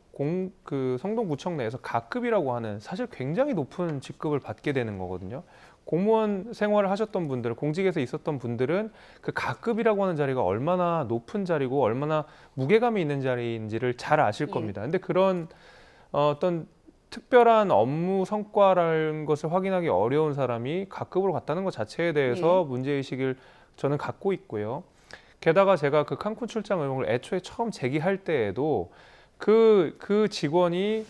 그 성동구청 내에서 가급이라고 하는 사실 굉장히 높은 직급을 받게 되는 거거든요. 공무원 생활을 하셨던 분들, 공직에서 있었던 분들은 그 가급이라고 하는 자리가 얼마나 높은 자리고 얼마나 무게감이 있는 자리인지를 잘 아실 겁니다. 근데 그런 어떤 특별한 업무 성과라는 것을 확인하기 어려운 사람이 각급으로 갔다는 것 자체에 대해서 문제의식을 저는 갖고 있고요. 게다가 제가 그 칸쿤 출장 의혹을 애초에 처음 제기할 때에도 그 직원이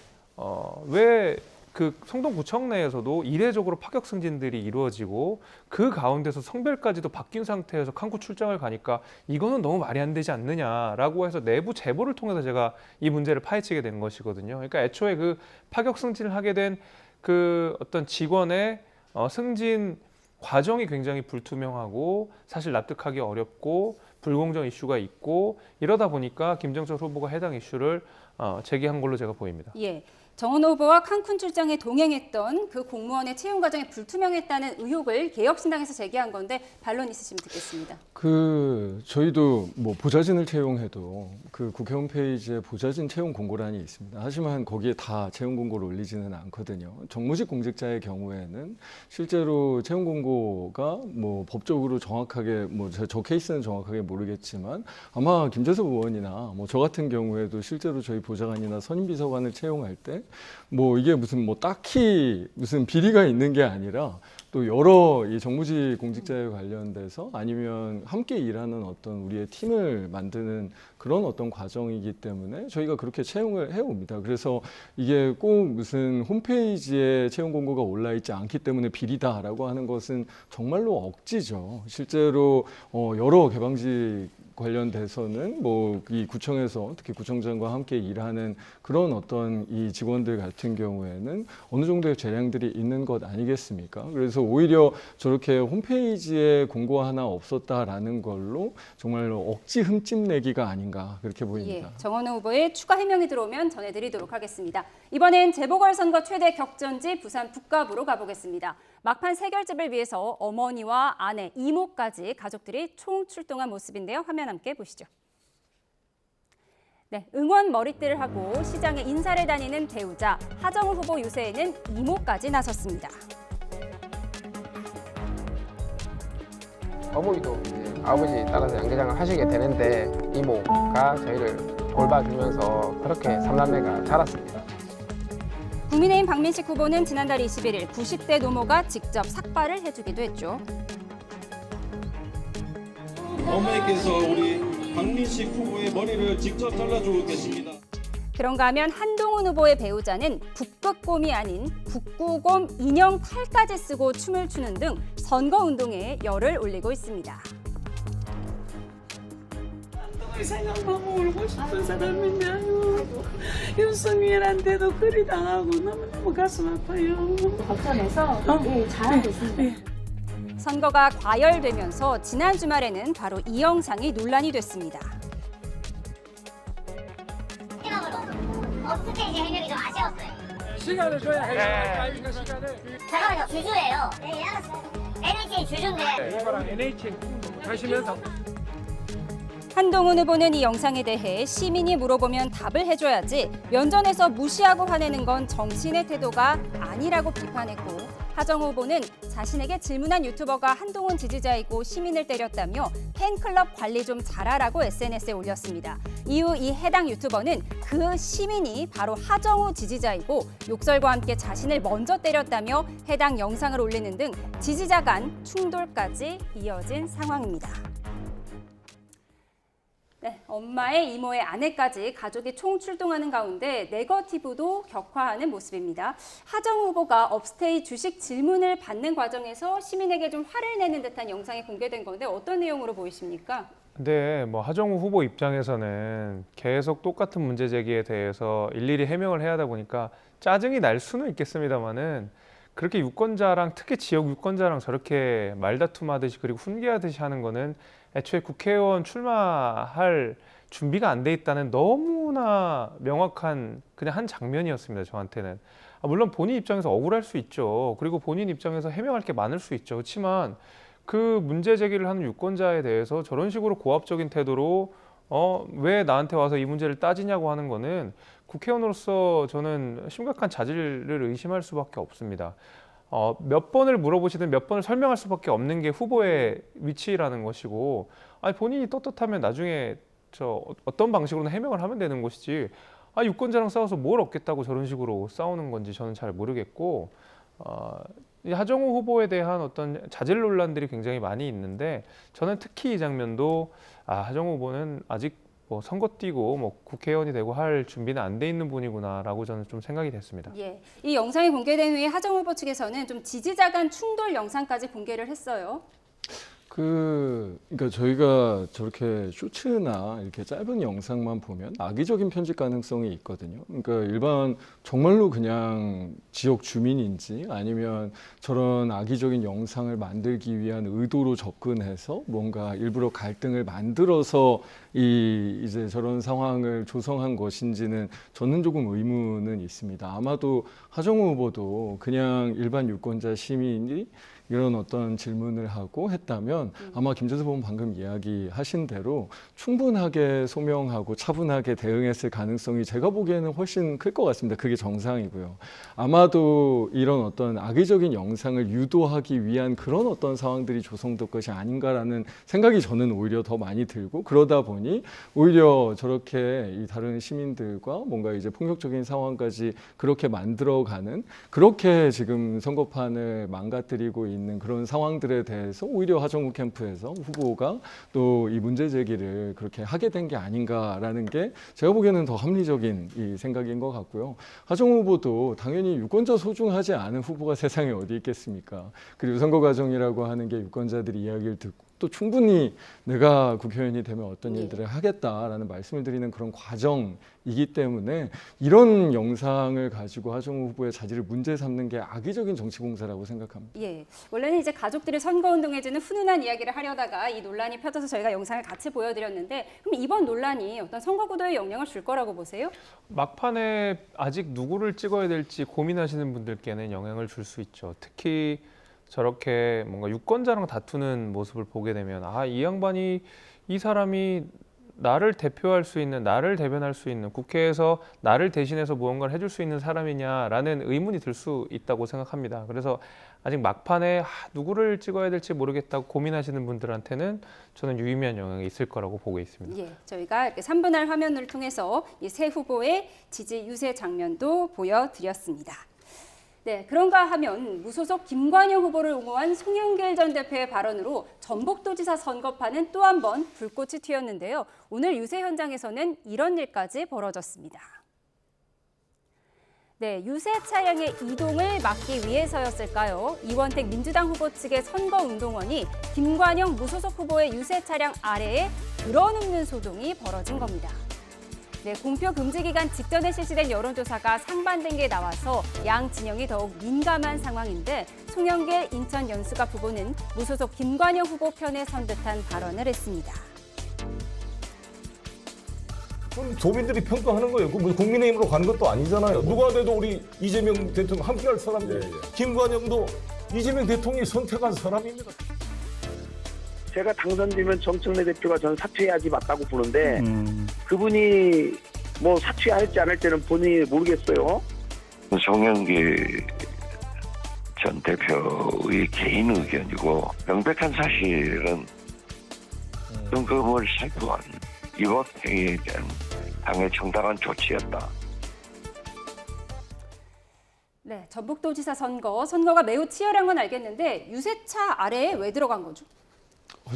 왜 그 성동구청 내에서도 이례적으로 파격 승진들이 이루어지고 그 가운데서 성별까지도 바뀐 상태에서 칸쿤 출장을 가니까 이거는 너무 말이 안 되지 않느냐라고 해서 내부 제보를 통해서 제가 이 문제를 파헤치게 된 것이거든요. 그러니까 애초에 그 파격 승진을 하게 된 그 어떤 직원의 승진 과정이 굉장히 불투명하고 사실 납득하기 어렵고 불공정 이슈가 있고 이러다 보니까 김정철 후보가 해당 이슈를 제기한 걸로 제가 보입니다. 예. 정원호 후보와 칸쿤 출장에 동행했던 그 공무원의 채용 과정이 불투명했다는 의혹을 개혁신당에서 제기한 건데 반론 있으시면 듣겠습니다. 저희도 보좌진을 채용해도 그 국회 홈페이지에 보좌진 채용 공고란이 있습니다. 하지만 거기에 다 채용 공고를 올리지는 않거든요. 정무직 공직자의 경우에는 실제로 채용 공고가 법적으로 정확하게 저 케이스는 정확하게 모르겠지만 아마 김재섭 의원이나 저 같은 경우에도 실제로 저희 보좌관이나 선임비서관을 채용할 때 이게 무슨 딱히 무슨 비리가 있는 게 아니라 또 여러 이 정무직 공직자에 관련돼서 아니면 함께 일하는 어떤 우리의 팀을 만드는 그런 어떤 과정이기 때문에 저희가 그렇게 채용을 해옵니다. 그래서 이게 꼭 무슨 홈페이지에 채용 공고가 올라 있지 않기 때문에 비리다라고 하는 것은 정말로 억지죠. 실제로 여러 개방직 관련돼서는 뭐 이 구청에서 특히 구청장과 함께 일하는 그런 어떤 이 직원들 같은 경우에는 어느 정도의 재량들이 있는 것 아니겠습니까? 그래서 오히려 저렇게 홈페이지에 공고 하나 없었다라는 걸로 정말로 억지 흠집내기가 아닌가 그렇게 보입니다. 예, 정원호 후보의 추가 해명이 들어오면 전해드리도록 하겠습니다. 이번엔 재보궐선거 최대 격전지 부산 북갑으로 가보겠습니다. 막판 세결집을 위해서 어머니와 아내, 이모까지 가족들이 총출동한 모습인데요. 화면 함께 보시죠. 네, 응원 머리띠를 하고 시장에 인사를 다니는 배우자 하정우 후보 유세에는 이모까지 나섰습니다. 어머니도 이제 아버지 따라서 양계장을 하시게 되는데 이모가 저희를 돌봐주면서 그렇게 삼남매가 자랐습니다. 국민의힘 박민식 후보는 지난달 21일 90대 노모가 직접 삭발을 해주기도 했죠. 어머니께서 우리 박민식 후보의 머리를 직접 잘라주고 계십니다. 그런가 하면 한동훈 후보의 배우자는 북극곰이 아닌 북구곰 인형 팔까지 쓰고 춤을 추는 등 선거운동에 열을 올리고 있습니다. 생각하고 울고 싶은 사람인데 윤석열한테도 그리 당하고 너무너무 가슴 아파요. 걱정해서 잘하고 있습니다. 선거가 과열되면서 지난 주말에는 바로 이 영상이 논란이 됐습니다. 어떻게 이제 해명이 좀 아쉬웠어요. 시간을 줘야 해명할 거 아닙니까, 시간을. 잠깐만요, 주주예요. 네, 알았어요. NHN 주주인데. 이거랑 NHN 하시면서. 한동훈 후보는 이 영상에 대해 시민이 물어보면 답을 해줘야지 면전에서 무시하고 화내는 건 정치인의 태도가 아니라고 비판했고 하정우 후보는 자신에게 질문한 유튜버가 한동훈 지지자이고 시민을 때렸다며 팬클럽 관리 좀 잘하라고 SNS에 올렸습니다. 이후 이 해당 유튜버는 그 시민이 바로 하정우 지지자이고 욕설과 함께 자신을 먼저 때렸다며 해당 영상을 올리는 등 지지자 간 충돌까지 이어진 상황입니다. 네, 엄마의 이모의 아내까지 가족이 총출동하는 가운데 네거티브도 격화하는 모습입니다. 하정우 후보가 업스테이 주식 질문을 받는 과정에서 시민에게 좀 화를 내는 듯한 영상이 공개된 건데 어떤 내용으로 보이십니까? 근데 뭐 하정우 후보 입장에서는 계속 똑같은 문제 제기에 대해서 일일이 해명을 해야 하다 보니까 짜증이 날 수는 있겠습니다만은 그렇게 유권자랑 특히 지역 유권자랑 저렇게 말다툼하듯이 그리고 훈계하듯이 하는 거는 애초에 국회의원 출마할 준비가 안 돼 있다는 너무나 명확한 그냥 한 장면이었습니다. 저한테는. 물론 본인 입장에서 억울할 수 있죠. 그리고 본인 입장에서 해명할 게 많을 수 있죠. 그렇지만 그 문제 제기를 하는 유권자에 대해서 저런 식으로 고압적인 태도로 왜 나한테 와서 이 문제를 따지냐고 하는 거는 국회의원으로서 저는 심각한 자질을 의심할 수밖에 없습니다. 몇 번을 물어보시든 몇 번을 설명할 수밖에 없는 게 후보의 위치라는 것이고 아니 본인이 떳떳하면 나중에 어떤 방식으로는 해명을 하면 되는 것이지 유권자랑 싸워서 뭘 얻겠다고 저런 식으로 싸우는 건지 저는 잘 모르겠고 하정우 후보에 대한 어떤 자질 논란들이 굉장히 많이 있는데 저는 특히 이 장면도 하정우 후보는 아직 뭐 선거 뛰고 뭐 국회의원이 되고 할 준비는 안 돼 있는 분이구나라고 저는 좀 생각이 됐습니다. 예, 이 영상이 공개된 후에 하정우 후보 측에서는 좀 지지자 간 충돌 영상까지 공개를 했어요. 그러니까 저희가 저렇게 쇼츠나 이렇게 짧은 영상만 보면 악의적인 편집 가능성이 있거든요. 그러니까 일반 정말로 그냥 지역 주민인지 아니면 저런 악의적인 영상을 만들기 위한 의도로 접근해서 뭔가 일부러 갈등을 만들어서 이제 저런 상황을 조성한 것인지는 저는 조금 의문은 있습니다. 아마도 하정우 후보도 그냥 일반 유권자 시민이 이런 어떤 질문을 하고 했다면 아마 김재수 후보는 방금 이야기하신 대로 충분하게 소명하고 차분하게 대응했을 가능성이 제가 보기에는 훨씬 클 것 같습니다. 그게 정상이고요. 아마도 이런 어떤 악의적인 영상을 유도하기 위한 그런 어떤 상황들이 조성될 것이 아닌가라는 생각이 저는 오히려 더 많이 들고 그러다 보니 보니 오히려 저렇게 이 다른 시민들과 뭔가 이제 폭력적인 상황까지 그렇게 만들어가는 그렇게 지금 선거판을 망가뜨리고 있는 그런 상황들에 대해서 오히려 하정우 캠프에서 후보가 또 이 문제 제기를 그렇게 하게 된 게 아닌가라는 게 제가 보기에는 더 합리적인 이 생각인 것 같고요. 하정우 후보도 당연히 유권자 소중하지 않은 후보가 세상에 어디 있겠습니까? 그리고 선거 과정이라고 하는 게 유권자들이 이야기를 듣고 또 충분히 내가 국회의원이 되면 어떤 일들을 하겠다라는 말씀을 드리는 그런 과정이기 때문에 이런 영상을 가지고 하정우 후보의 자질을 문제 삼는 게 악의적인 정치 공세라고 생각합니다. 예, 원래는 이제 가족들이 선거운동해주는 훈훈한 이야기를 하려다가 이 논란이 펴져서 저희가 영상을 같이 보여드렸는데 그럼 이번 논란이 어떤 선거 구도에 영향을 줄 거라고 보세요? 막판에 아직 누구를 찍어야 될지 고민하시는 분들께는 영향을 줄 수 있죠. 특히 저렇게 뭔가 유권자랑 다투는 모습을 보게 되면 이 양반이 이 사람이 나를 대표할 수 있는, 나를 대변할 수 있는, 국회에서 나를 대신해서 무언가를 해줄 수 있는 사람이냐라는 의문이 들 수 있다고 생각합니다. 그래서 아직 막판에 누구를 찍어야 될지 모르겠다고 고민하시는 분들한테는 저는 유의미한 영향이 있을 거라고 보고 있습니다. 예, 저희가 이렇게 3분할 화면을 통해서 이 세 후보의 지지 유세 장면도 보여드렸습니다. 네, 그런가 하면 무소속 김관영 후보를 옹호한 송영길 전 대표의 발언으로 전북도지사 선거판은 또 한 번 불꽃이 튀었는데요. 오늘 유세 현장에서는 이런 일까지 벌어졌습니다. 네, 유세 차량의 이동을 막기 위해서였을까요? 이원택 민주당 후보 측의 선거운동원이 김관영 무소속 후보의 유세 차량 아래에 들어눕는 소동이 벌어진 겁니다. 네, 공표 금지 기간 직전에 실시된 여론조사가 상반된 게 나와서 양 진영이 더욱 민감한 상황인데 송영길 인천 연수갑 후보는 무소속 김관영 후보 편에 선 듯한 발언을 했습니다. 그럼 소민들이 평가하는 거예요. 뭐 국민의힘으로 가는 것도 아니잖아요. 누가 돼도 우리 이재명 대통령 함께할 사람들. 김관영도 이재명 대통령이 선택한 사람입니다. 제가 당선되면 정청래 대표가 전 사퇴해야지 맞다고 보는데 그분이 뭐 사퇴할지 안 할지는 본인이 모르겠어요. 송영길 전 대표의 개인 의견이고 명백한 사실은 등급을 살펴한 이번 행위에 대한 당의 정당한 조치였다. 네, 전북도지사 선거가 매우 치열한 건 알겠는데 유세차 아래에 왜 들어간 거죠?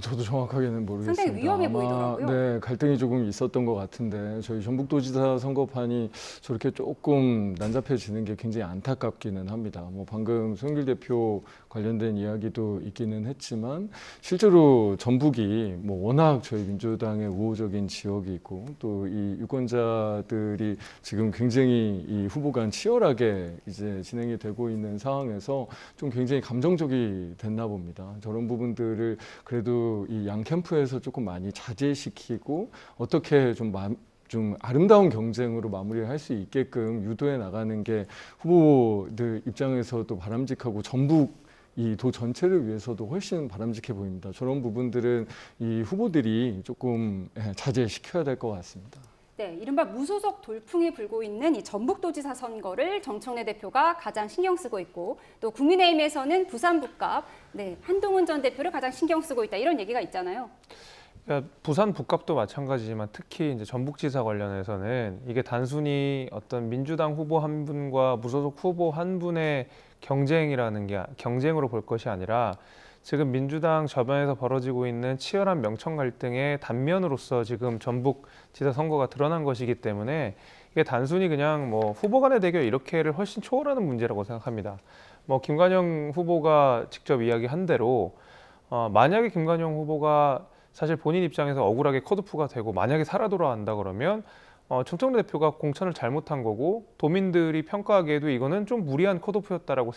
저도 정확하게는 모르겠습니다. 상당히 위험해 보이더라고요. 네, 갈등이 조금 있었던 것 같은데 저희 전북도지사 선거판이 저렇게 조금 난잡해지는 게 굉장히 안타깝기는 합니다. 뭐 방금 송영길 대표 관련된 이야기도 있기는 했지만 실제로 전북이 뭐 워낙 저희 민주당의 우호적인 지역이 있고 또 이 유권자들이 지금 굉장히 이 후보 간 치열하게 이제 진행이 되고 있는 상황에서 좀 굉장히 감정적이 됐나 봅니다. 저런 부분들을 그래도 이 양 캠프에서 조금 많이 자제시키고 어떻게 좀 아름다운 경쟁으로 마무리를 할 수 있게끔 유도해 나가는 게 후보들 입장에서도 바람직하고 전북 이 도 전체를 위해서도 훨씬 바람직해 보입니다. 저런 부분들은 이 후보들이 조금 자제시켜야 될 것 같습니다. 네, 이른바 무소속 돌풍이 불고 있는 이 전북도지사 선거를 정청래 대표가 가장 신경 쓰고 있고 또 국민의힘에서는 부산 북갑 한동훈 전 대표를 가장 신경 쓰고 있다 이런 얘기가 있잖아요. 그러니까 부산 북갑도 마찬가지지만 특히 이제 전북지사 관련해서는 이게 단순히 어떤 민주당 후보 한 분과 무소속 후보 한 분의 경쟁으로 볼 것이 아니라 지금 민주당 저변에서 벌어지고 있는 치열한 명청 갈등의 단면으로서 지금 전북지사 선거가 드러난 것이기 때문에 이게 단순히 그냥 뭐 후보 간의 대결 이렇게를 훨씬 초월하는 문제라고 생각합니다. 뭐 김관영 후보가 직접 이야기한 대로 만약에 김관영 후보가 사실 본인 입장에서 억울하게 컷오프가 되고 만약에 살아 돌아간다 그러면 정청래 대표가 공천을 잘못한 거고 도민들이 평가하기에도 이거는 좀 무리한 컷오프였다라고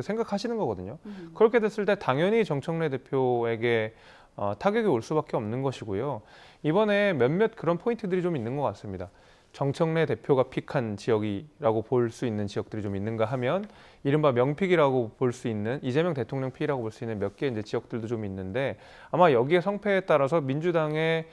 생각하시는 거거든요. 그렇게 됐을 때 당연히 정청래 대표에게 타격이 올 수밖에 없는 것이고요. 이번에 몇몇 그런 포인트들이 좀 있는 것 같습니다. 정청래 대표가 픽한 지역이라고 볼 수 있는 지역들이 좀 있는가 하면 이른바 명픽이라고 볼 수 있는 이재명 대통령 픽이라고 볼 수 있는 몇 개 이제 지역들도 좀 있는데 아마 여기에 성패에 따라서 민주당의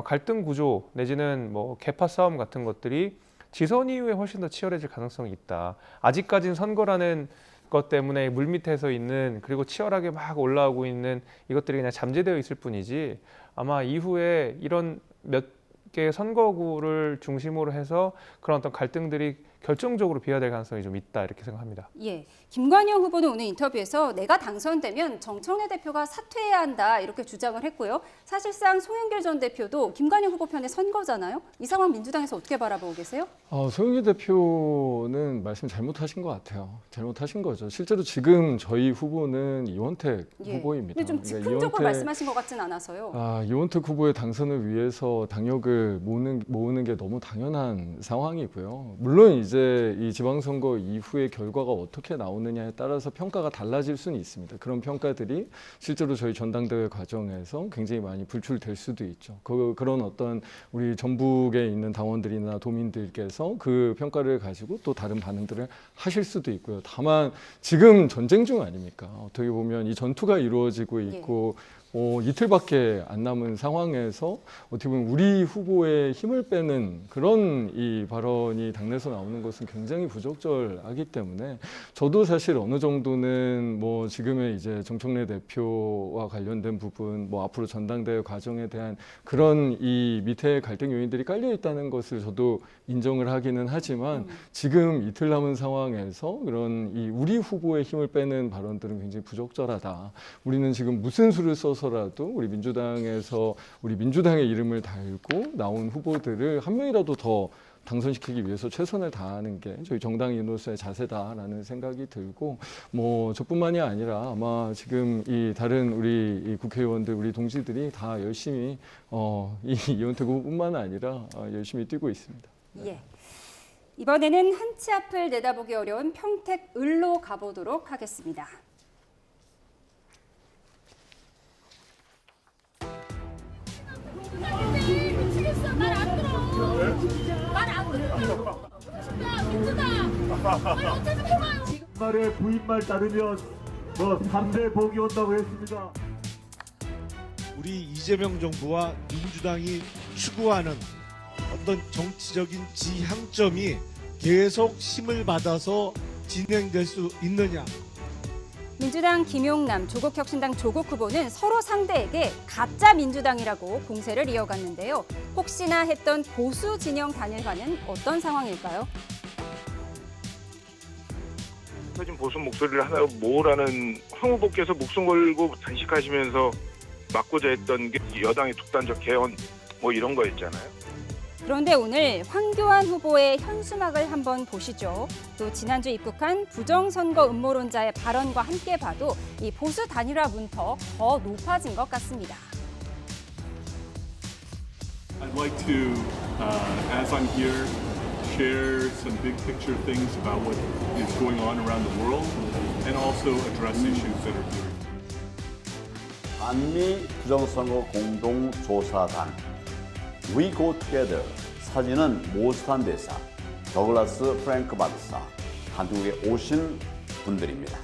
갈등 구조 내지는 뭐 계파 싸움 같은 것들이 지선 이후에 훨씬 더 치열해질 가능성이 있다. 아직까지는 선거라는 것 때문에 물밑에서 있는 그리고 치열하게 막 올라오고 있는 이것들이 그냥 잠재되어 있을 뿐이지 아마 이후에 이런 몇 개의 선거구를 중심으로 해서 그런 어떤 갈등들이 결정적으로 비화될 가능성이 좀 있다 이렇게 생각합니다. 예, 김관영 후보는 오늘 인터뷰에서 내가 당선되면 정청래 대표가 사퇴해야 한다 이렇게 주장을 했고요. 사실상 송영길 전 대표도 김관영 후보 편에 선 거잖아요. 이 상황 민주당에서 어떻게 바라보고 계세요? 송영길 대표는 말씀 잘못하신 것 같아요. 잘못하신 거죠. 실제로 지금 저희 후보는 이원택 후보입니다. 근데 좀 즉흥적으로 말씀하신 것 같진 않아서요. 이원택 후보의 당선을 위해서 당역을 모으는 게 너무 당연한 상황이고요. 물론 이제 이 지방선거 이후의 결과가 어떻게 나오느냐에 따라서 평가가 달라질 수는 있습니다. 그런 평가들이 실제로 저희 전당대회 과정에서 굉장히 많이 불출될 수도 있죠. 그런 어떤 우리 전북에 있는 당원들이나 도민들께서 그 평가를 가지고 또 다른 반응들을 하실 수도 있고요. 다만 지금 전쟁 중 아닙니까? 어떻게 보면 이 전투가 이루어지고 있고 이틀밖에 안 남은 상황에서 어떻게 보면 우리 후보의 힘을 빼는 그런 이 발언이 당내에서 나오는 것은 굉장히 부적절하기 때문에 저도 사실 어느 정도는 뭐 지금의 이제 정청래 대표와 관련된 부분, 뭐 앞으로 전당대회 과정에 대한 그런 이 밑에 갈등 요인들이 깔려 있다는 것을 저도 인정을 하기는 하지만 지금 이틀 남은 상황에서 그런 이 우리 후보의 힘을 빼는 발언들은 굉장히 부적절하다. 우리는 지금 무슨 수를 써서라도 우리 민주당에서 우리 민주당의 이름을 달고 나온 후보들을 한 명이라도 더 당선시키기 위해서 최선을 다하는 게 저희 정당인으로서의 자세다라는 생각이 들고 뭐 저뿐만이 아니라 아마 지금 이 다른 우리 이 국회의원들 우리 동지들이 다 열심히 이 이원택 후보뿐만 아니라 열심히 뛰고 있습니다. 예. 이번에는 한 치 앞을 내다보기 어려운 평택 을로 가보도록 하겠습니다. 미치겠어. 말 안 들어. 말 안 들어. 말에 부인말 따르면 뭐 3대 복이 온다고 했습니다. 우리 이재명 정부와 민주당이 추구하는 어떤 정치적인 지향점이 계속 힘을 받아서 진행될 수 있느냐. 민주당 김용남, 조국혁신당 조국 후보는 서로 상대에게 가짜 민주당이라고 공세를 이어갔는데요. 혹시나 했던 보수 진영 단일화는 어떤 상황일까요? 지금 보수 목소리를 하나 모으라는 황 후보께서 목숨 걸고 단식하시면서 막고자 했던 게 여당의 독단적 개헌 뭐 이런 거였잖아요. 그런데 오늘 황교안 후보의 현수막을 한번 보시죠. 또 지난주 입국한 부정선거 음모론자의 발언과 함께 봐도 이 보수 단일화 문턱 더 높아진 것 같습니다. I'd like to, as I'm here, share some big picture things about what is going on around the world and also address issues that are here. 한미 부정선거 공동조사단 We Go Together 사진은 모스탄 대사, 더글라스 프랭크 박사, 한국에 오신 분들입니다.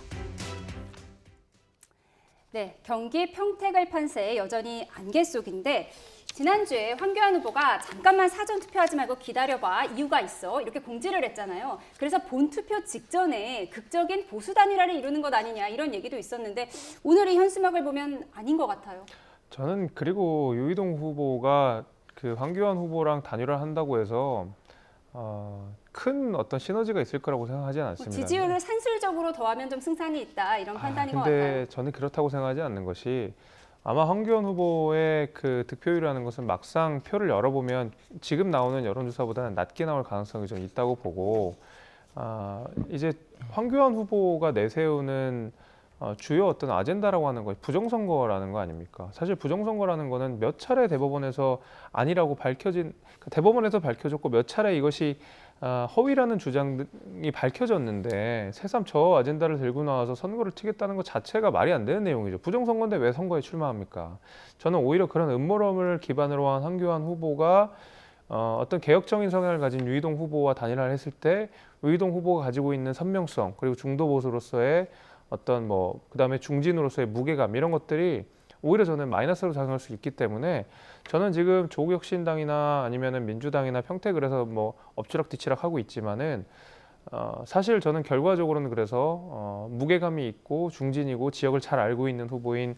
네, 경기 평택을 판세 여전히 안개 속인데 지난주에 황교안 후보가 잠깐만 사전 투표하지 말고 기다려봐 이유가 있어 이렇게 공지를 했잖아요. 그래서 본투표 직전에 극적인 보수 단일화를 이루는 것 아니냐 이런 얘기도 있었는데 오늘 이 현수막을 보면 아닌 것 같아요. 저는 그리고 유이동 후보가 그 황교안 후보랑 단일화를 한다고 해서 큰 어떤 시너지가 있을 거라고 생각하지 않습니다. 지지율을 산술적으로 더하면 좀 승산이 있다 이런 판단인 것 같아요. 근데 저는 그렇다고 생각하지 않는 것이 아마 황교안 후보의 그 득표율이라는 것은 막상 표를 열어보면 지금 나오는 여론조사보다는 낮게 나올 가능성이 좀 있다고 보고 이제 황교안 후보가 내세우는 주요 어떤 아젠다라고 하는 것이 부정선거라는 거 아닙니까? 사실 부정선거라는 거는 몇 차례 대법원에서 아니라고 대법원에서 밝혀졌고 몇 차례 이것이 허위라는 주장이 밝혀졌는데 새삼 저 아젠다를 들고 나와서 선거를 치겠다는 것 자체가 말이 안 되는 내용이죠. 부정선거인데 왜 선거에 출마합니까? 저는 오히려 그런 음모론을 기반으로 한 황교안 후보가 어떤 개혁적인 성향을 가진 유이동 후보와 단일화를 했을 때 유이동 후보가 가지고 있는 선명성 그리고 중도 보수로서의 어떤 그다음에 중진으로서의 무게감 이런 것들이 오히려 저는 마이너스로 작용할 수 있기 때문에 저는 지금 조국혁신당이나 아니면은 민주당이나 평택을 해서 엎치락뒤치락 하고 있지만은 사실 저는 결과적으로는 그래서 무게감이 있고 중진이고 지역을 잘 알고 있는 후보인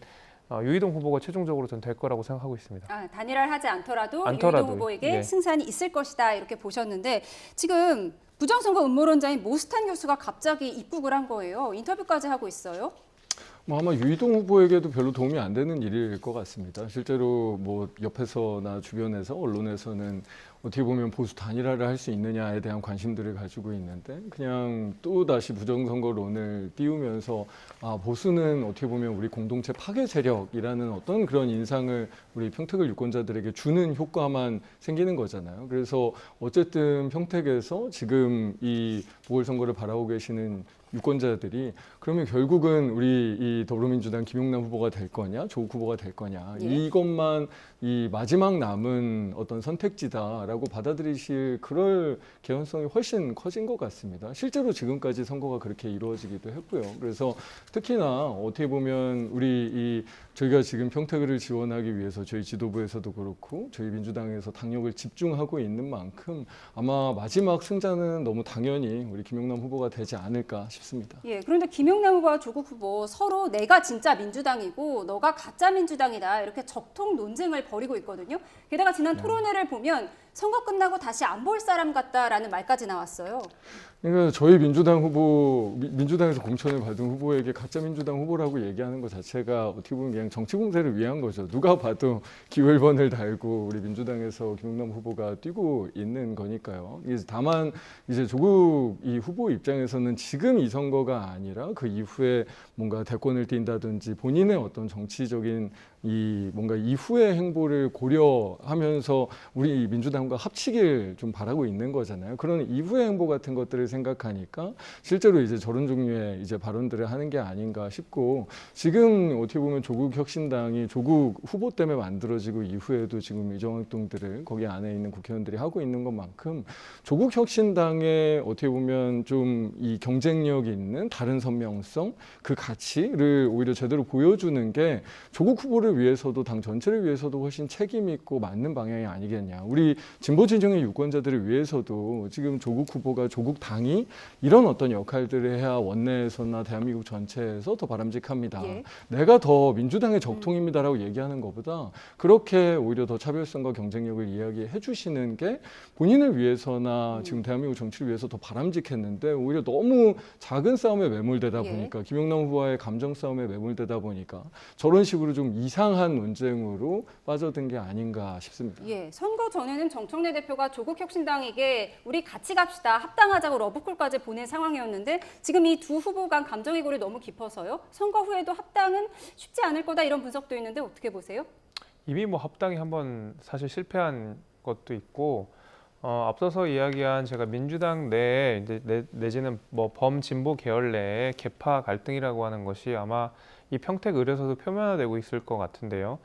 유이동 후보가 최종적으로 전 될 거라고 생각하고 있습니다. 단일화를 하지 않더라도 않더라도, 유이동 후보에게 예. 승산이 있을 것이다 이렇게 보셨는데 지금 부정선거 음모론자인 모스탄 교수가 갑자기 입국을 한 거예요. 인터뷰까지 하고 있어요. 아마 유이동 후보에게도 별로 도움이 안 되는 일일 것 같습니다. 실제로 뭐 옆에서나 주변에서 언론에서는 어떻게 보면 보수 단일화를 할 수 있느냐에 대한 관심들을 가지고 있는데 그냥 또 다시 부정선거론을 띄우면서 보수는 어떻게 보면 우리 공동체 파괴 세력이라는 어떤 그런 인상을 우리 평택을 유권자들에게 주는 효과만 생기는 거잖아요. 그래서 어쨌든 평택에서 지금 이 보궐선거를 바라보고 계시는 유권자들이 그러면 결국은 우리 이 더불어민주당 김용남 후보가 될 거냐, 조국 후보가 될 거냐, 예. 이것만 이 마지막 남은 어떤 선택지다라고 받아들이실 그럴 개연성이 훨씬 커진 것 같습니다. 실제로 지금까지 선거가 그렇게 이루어지기도 했고요. 그래서 특히나 어떻게 보면 우리 저희가 지금 평택을 지원하기 위해서 저희 지도부에서도 그렇고 저희 민주당에서 당력을 집중하고 있는 만큼 아마 마지막 승자는 너무 당연히 우리 김용남 후보가 되지 않을까 싶습니다. 예, 그런데 김용남 후보와 조국 후보 서로 내가 진짜 민주당이고 너가 가짜 민주당이다 이렇게 적통 논쟁을 벌이고 있거든요. 게다가 지난 토론회를 보면 선거 끝나고 다시 안 볼 사람 같다라는 말까지 나왔어요. 그러니까 저희 민주당 후보, 민주당에서 공천을 받은 후보에게 가짜 민주당 후보라고 얘기하는 것 자체가 어떻게 보면 그냥 정치 공세를 위한 거죠. 누가 봐도 기호 1번을 달고 우리 민주당에서 김용남 후보가 뛰고 있는 거니까요. 다만 이제 조국 이 후보 입장에서는 지금 이 선거가 아니라 그 이후에 뭔가 대권을 뛴다든지 본인의 어떤 정치적인 이 뭔가 이후의 행보를 고려하면서 우리 민주당과 합치길 좀 바라고 있는 거잖아요. 그런 이후의 행보 같은 것들을 생각하니까 실제로 이제 저런 종류의 이제 발언들을 하는 게 아닌가 싶고 지금 어떻게 보면 조국 혁신당이 조국 후보 때문에 만들어지고 이후에도 지금 이정 활동들을 거기 안에 있는 국회의원들이 하고 있는 것만큼 조국 혁신당의 어떻게 보면 좀 이 경쟁력 있는 다른 선명성 그 가치를 오히려 제대로 보여주는 게 조국 후보를 위해서도 당 전체를 위해서도 훨씬 책임 있고 맞는 방향이 아니겠냐. 우리 진보 진영의 유권자들을 위해서도 지금 조국 후보가 조국 당이 이런 어떤 역할들을 해야 원내에서나 대한민국 전체에서 더 바람직합니다. 예. 내가 더 민주당의 적통입니다라고 얘기하는 것보다 그렇게 오히려 더 차별성과 경쟁력을 이야기해 주시는 게 본인을 위해서나 지금 대한민국 정치를 위해서 더 바람직했는데 오히려 너무 작은 싸움에 매몰되다 보니까 김용남 후보와의 감정 싸움에 매몰되다 보니까 저런 식으로 좀 이상한 논쟁으로 빠져든 게 아닌가 싶습니다. 예, 선거 전에는 정청래 대표가 조국 혁신당에게 우리 같이 갑시다, 합당하자고 러브콜까지 보낸 상황이었는데 지금 이 두 후보 간 감정의 골이 너무 깊어서요. 선거 후에도 합당은 쉽지 않을 거다 이런 분석도 있는데 어떻게 보세요? 이미 뭐 합당이 한번 사실 실패한 것도 있고 앞서서 이야기한 제가 민주당 내에 이제 내지는 뭐 범진보 계열 내에 계파 갈등이라고 하는 것이 아마 이 평택 을에서도 표면화되고 있을 것 같은데요.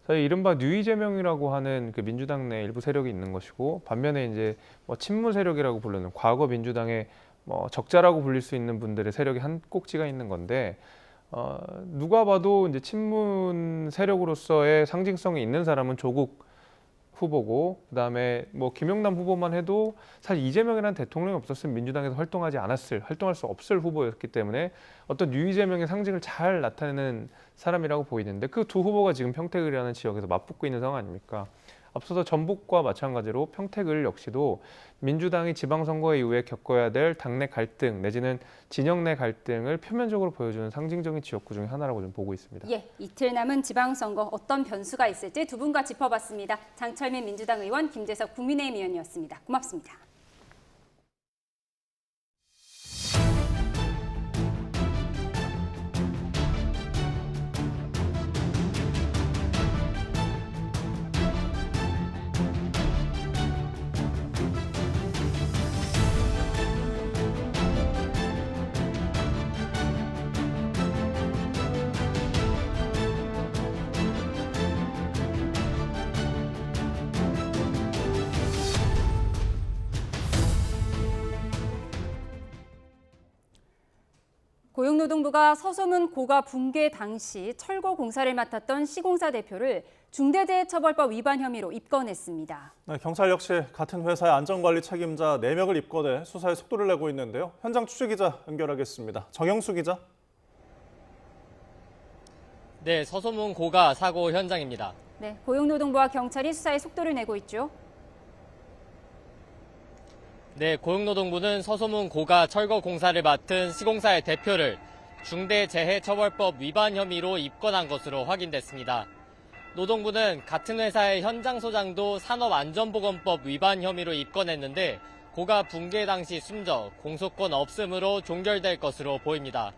이른바 뉴 이재명이라고 하는 그 민주당 내 일부 세력이 있는 것이고 반면에 이제 뭐 친문 세력이라고 부르는 과거 민주당의 뭐 적자라고 불릴 수 있는 분들의 세력이 한 꼭지가 있는 건데 누가 봐도 이제 친문 세력으로서의 상징성이 있는 사람은 조국 후보고 그다음에 뭐 김용남 후보만 해도 사실 이재명이라는 대통령이 없었으면 민주당에서 활동할 수 없을 후보였기 때문에 어떤 뉴 이재명의 상징을 잘 나타내는 사람이라고 보이는데 그 두 후보가 지금 평택을이라는 지역에서 맞붙고 있는 상황 아닙니까? 앞서서 전북과 마찬가지로 평택을 역시도 민주당이 지방선거 이후에 겪어야 될 당내 갈등 내지는 진영 내 갈등을 표면적으로 보여주는 상징적인 지역구 중에 하나라고 좀 보고 있습니다. 예, 이틀 남은 지방선거 어떤 변수가 있을지 두 분과 짚어봤습니다. 장철민 민주당 의원, 김재석 국민의힘 의원이었습니다. 고맙습니다. 고용노동부가 서소문 고가 붕괴 당시 철거 공사를 맡았던 시공사 대표를 중대재해처벌법 위반 혐의로 입건했습니다. 네, 경찰 역시 같은 회사의 안전관리 책임자 4명을 입건해 수사에 속도를 내고 있는데요. 현장 취재 기자 연결하겠습니다. 정영수 기자. 네, 서소문 고가 사고 현장입니다. 네, 고용노동부와 경찰이 수사에 속도를 내고 있죠. 네, 고용노동부는 서소문 고가 철거 공사를 맡은 시공사의 대표를 중대재해처벌법 위반 혐의로 입건한 것으로 확인됐습니다. 노동부는 같은 회사의 현장 소장도 산업안전보건법 위반 혐의로 입건했는데 고가 붕괴 당시 숨져 공소권 없음으로 종결될 것으로 보입니다.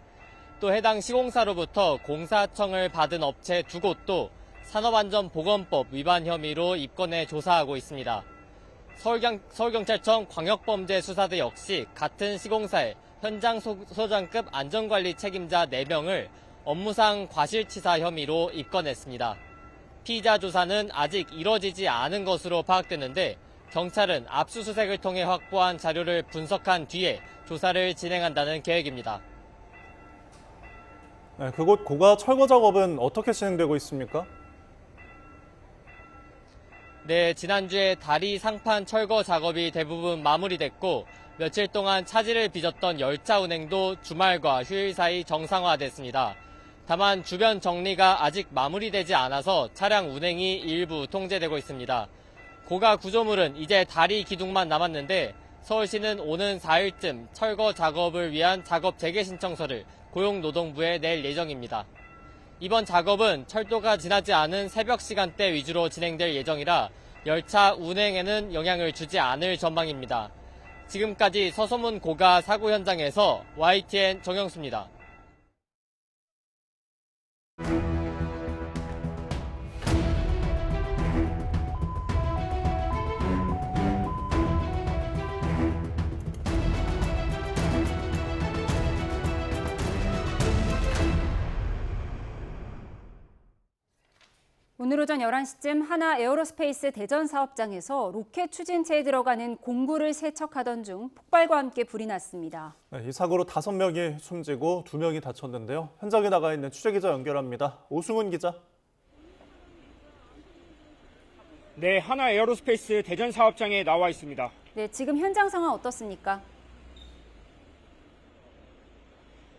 또 해당 시공사로부터 공사청을 받은 업체 2곳도 산업안전보건법 위반 혐의로 입건해 조사하고 있습니다. 서울경찰청 광역범죄수사대 역시 같은 시공사의 현장 소장급 안전관리 책임자 4명을 업무상 과실치사 혐의로 입건했습니다. 피의자 조사는 아직 이뤄지지 않은 것으로 파악되는데 경찰은 압수수색을 통해 확보한 자료를 분석한 뒤에 조사를 진행한다는 계획입니다. 네, 그곳 고가 철거 작업은 어떻게 진행되고 있습니까? 네, 지난주에 다리 상판 철거 작업이 대부분 마무리됐고 며칠 동안 차질을 빚었던 열차 운행도 주말과 휴일 사이 정상화됐습니다. 다만 주변 정리가 아직 마무리되지 않아서 차량 운행이 일부 통제되고 있습니다. 고가 구조물은 이제 다리 기둥만 남았는데 서울시는 오는 4일쯤 철거 작업을 위한 작업 재개 신청서를 고용노동부에 낼 예정입니다. 이번 작업은 철도가 지나지 않은 새벽 시간대 위주로 진행될 예정이라 열차 운행에는 영향을 주지 않을 전망입니다. 지금까지 서소문 고가 사고 현장에서 YTN 정영수입니다. 오늘 오전 11시쯤 하나 에어로스페이스 대전 사업장에서 로켓 추진체에 들어가는 공구를 세척하던 중 폭발과 함께 불이 났습니다. 네, 이 사고로 5명이 숨지고 2명이 다쳤는데요. 현장에 나가 있는 취재기자 연결합니다. 오승훈 기자. 네, 하나 에어로스페이스 대전 사업장에 나와 있습니다. 네, 지금 현장 상황 어떻습니까?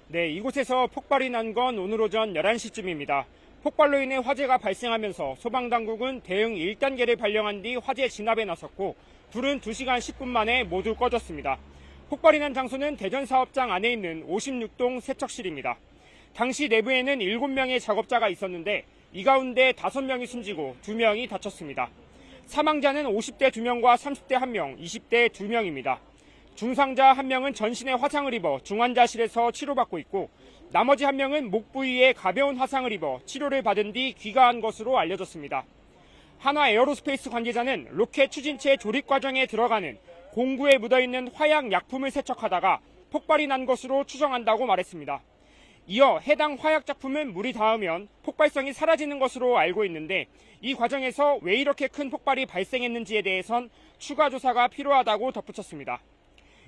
네, 이곳에서 폭발이 난 건 오늘 오전 11시쯤입니다. 폭발로 인해 화재가 발생하면서 소방당국은 대응 1단계를 발령한 뒤 화재 진압에 나섰고 불은 2시간 10분 만에 모두 꺼졌습니다. 폭발이 난 장소는 대전 사업장 안에 있는 56동 세척실입니다. 당시 내부에는 7명의 작업자가 있었는데 이 가운데 5명이 숨지고 2명이 다쳤습니다. 사망자는 50대 2명과 30대 1명, 20대 2명입니다. 중상자 1명은 전신에 화상을 입어 중환자실에서 치료받고 있고 나머지 1명은 목 부위에 가벼운 화상을 입어 치료를 받은 뒤 귀가한 것으로 알려졌습니다. 하나 에어로스페이스 관계자는 로켓 추진체 조립 과정에 들어가는 공구에 묻어있는 화약 약품을 세척하다가 폭발이 난 것으로 추정한다고 말했습니다. 이어 해당 화약 작품은 물이 닿으면 폭발성이 사라지는 것으로 알고 있는데 이 과정에서 왜 이렇게 큰 폭발이 발생했는지에 대해선 추가 조사가 필요하다고 덧붙였습니다.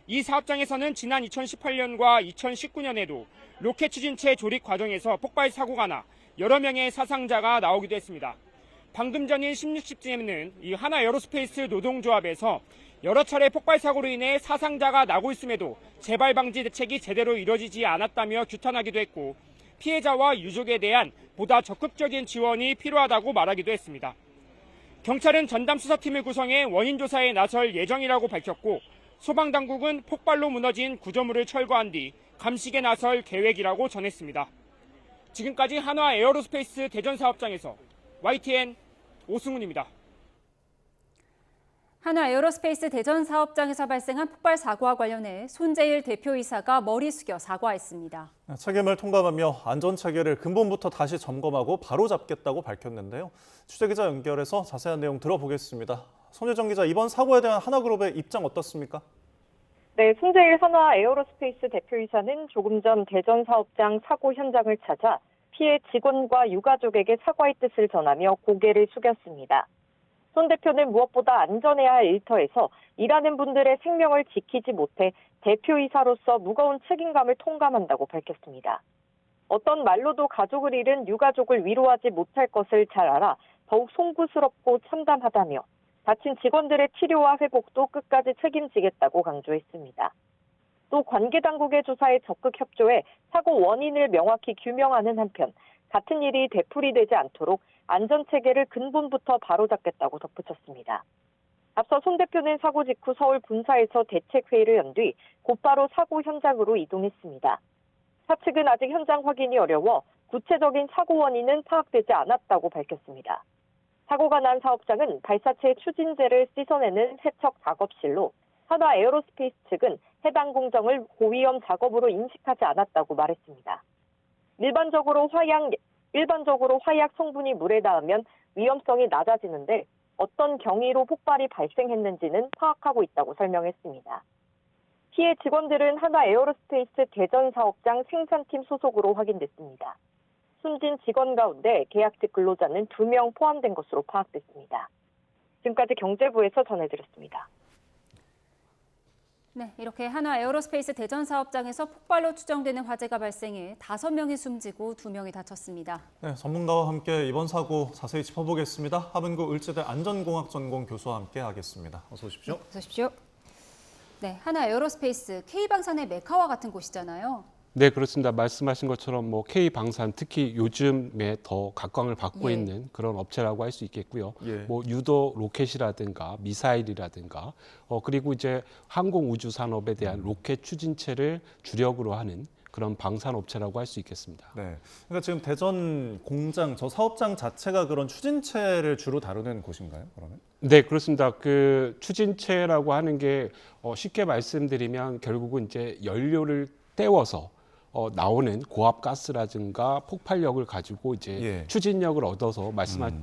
이 사업장에서는 지난 2018년과 2019년에도 로켓 추진체 조립 과정에서 폭발 사고가 나 여러 명의 사상자가 나오기도 했습니다. 방금 전인 16시쯤에는 이 하나 에어로스페이스 노동조합에서 여러 차례 폭발 사고로 인해 사상자가 나고 있음에도 재발 방지 대책이 제대로 이뤄지지 않았다며 규탄하기도 했고 피해자와 유족에 대한 보다 적극적인 지원이 필요하다고 말하기도 했습니다. 경찰은 전담 수사팀을 구성해 원인 조사에 나설 예정이라고 밝혔고 소방당국은 폭발로 무너진 구조물을 철거한 뒤 감식에 나설 계획이라고 전했습니다. 지금까지 한화 에어로스페이스 대전 사업장에서 YTN 오승훈입니다. 한화 에어로스페이스 대전 사업장에서 발생한 폭발 사고와 관련해 손재일 대표이사가 머리 숙여 사과했습니다. 책임을 통감하며 안전체계를 근본부터 다시 점검하고 바로잡겠다고 밝혔는데요. 취재기자 연결해서 자세한 내용 들어보겠습니다. 손유정 기자, 이번 사고에 대한 하나그룹의 입장 어떻습니까? 네, 손재일 한화 에어로스페이스 대표이사는 조금 전 대전 사업장 사고 현장을 찾아 피해 직원과 유가족에게 사과의 뜻을 전하며 고개를 숙였습니다. 손 대표는 무엇보다 안전해야 할 일터에서 일하는 분들의 생명을 지키지 못해 대표이사로서 무거운 책임감을 통감한다고 밝혔습니다. 어떤 말로도 가족을 잃은 유가족을 위로하지 못할 것을 잘 알아 더욱 송구스럽고 참담하다며 다친 직원들의 치료와 회복도 끝까지 책임지겠다고 강조했습니다. 또 관계당국의 조사에 적극 협조해 사고 원인을 명확히 규명하는 한편 같은 일이 되풀이되지 않도록 안전체계를 근본부터 바로잡겠다고 덧붙였습니다. 앞서 손 대표는 사고 직후 서울 분사에서 대책회의를 연 뒤 곧바로 사고 현장으로 이동했습니다. 사측은 아직 현장 확인이 어려워 구체적인 사고 원인은 파악되지 않았다고 밝혔습니다. 사고가 난 사업장은 발사체 추진제를 씻어내는 세척 작업실로 한화 에어로스페이스 측은 해당 공정을 고위험 작업으로 인식하지 않았다고 말했습니다. 일반적으로 화약 성분이 물에 닿으면 위험성이 낮아지는데 어떤 경위로 폭발이 발생했는지는 파악하고 있다고 설명했습니다. 피해 직원들은 한화 에어로스페이스 대전 사업장 생산팀 소속으로 확인됐습니다. 숨진 직원 가운데 계약직 근로자는 2명 포함된 것으로 파악됐습니다. 지금까지 경제부에서 전해드렸습니다. 네, 이렇게 한화 에어로스페이스 대전 사업장에서 폭발로 추정되는 화재가 발생해 5명이 숨지고 2명이 다쳤습니다. 네, 전문가와 함께 이번 사고 자세히 짚어보겠습니다. 하문구 을지대 안전공학전공 교수와 함께 하겠습니다. 어서 오십시오. 네, 어서 오십시오. 네, 한화 에어로스페이스 K방산의 메카와 같은 곳이잖아요. 네, 그렇습니다. 말씀하신 것처럼 뭐 K방산 특히 요즘에 더 각광을 받고 있는 그런 업체라고 할 수 있겠고요. 뭐 유도 로켓이라든가 미사일이라든가 그리고 이제 항공 우주 산업에 대한 로켓 추진체를 주력으로 하는 그런 방산 업체라고 할 수 있겠습니다. 네, 그러니까 지금 대전 공장 저 사업장 자체가 그런 추진체를 주로 다루는 곳인가요? 그러면? 네, 그렇습니다. 그 추진체라고 하는 게 쉽게 말씀드리면 결국은 이제 연료를 떼워서 나오는 고압 가스라든가 폭발력을 가지고 이제 추진력을 얻어서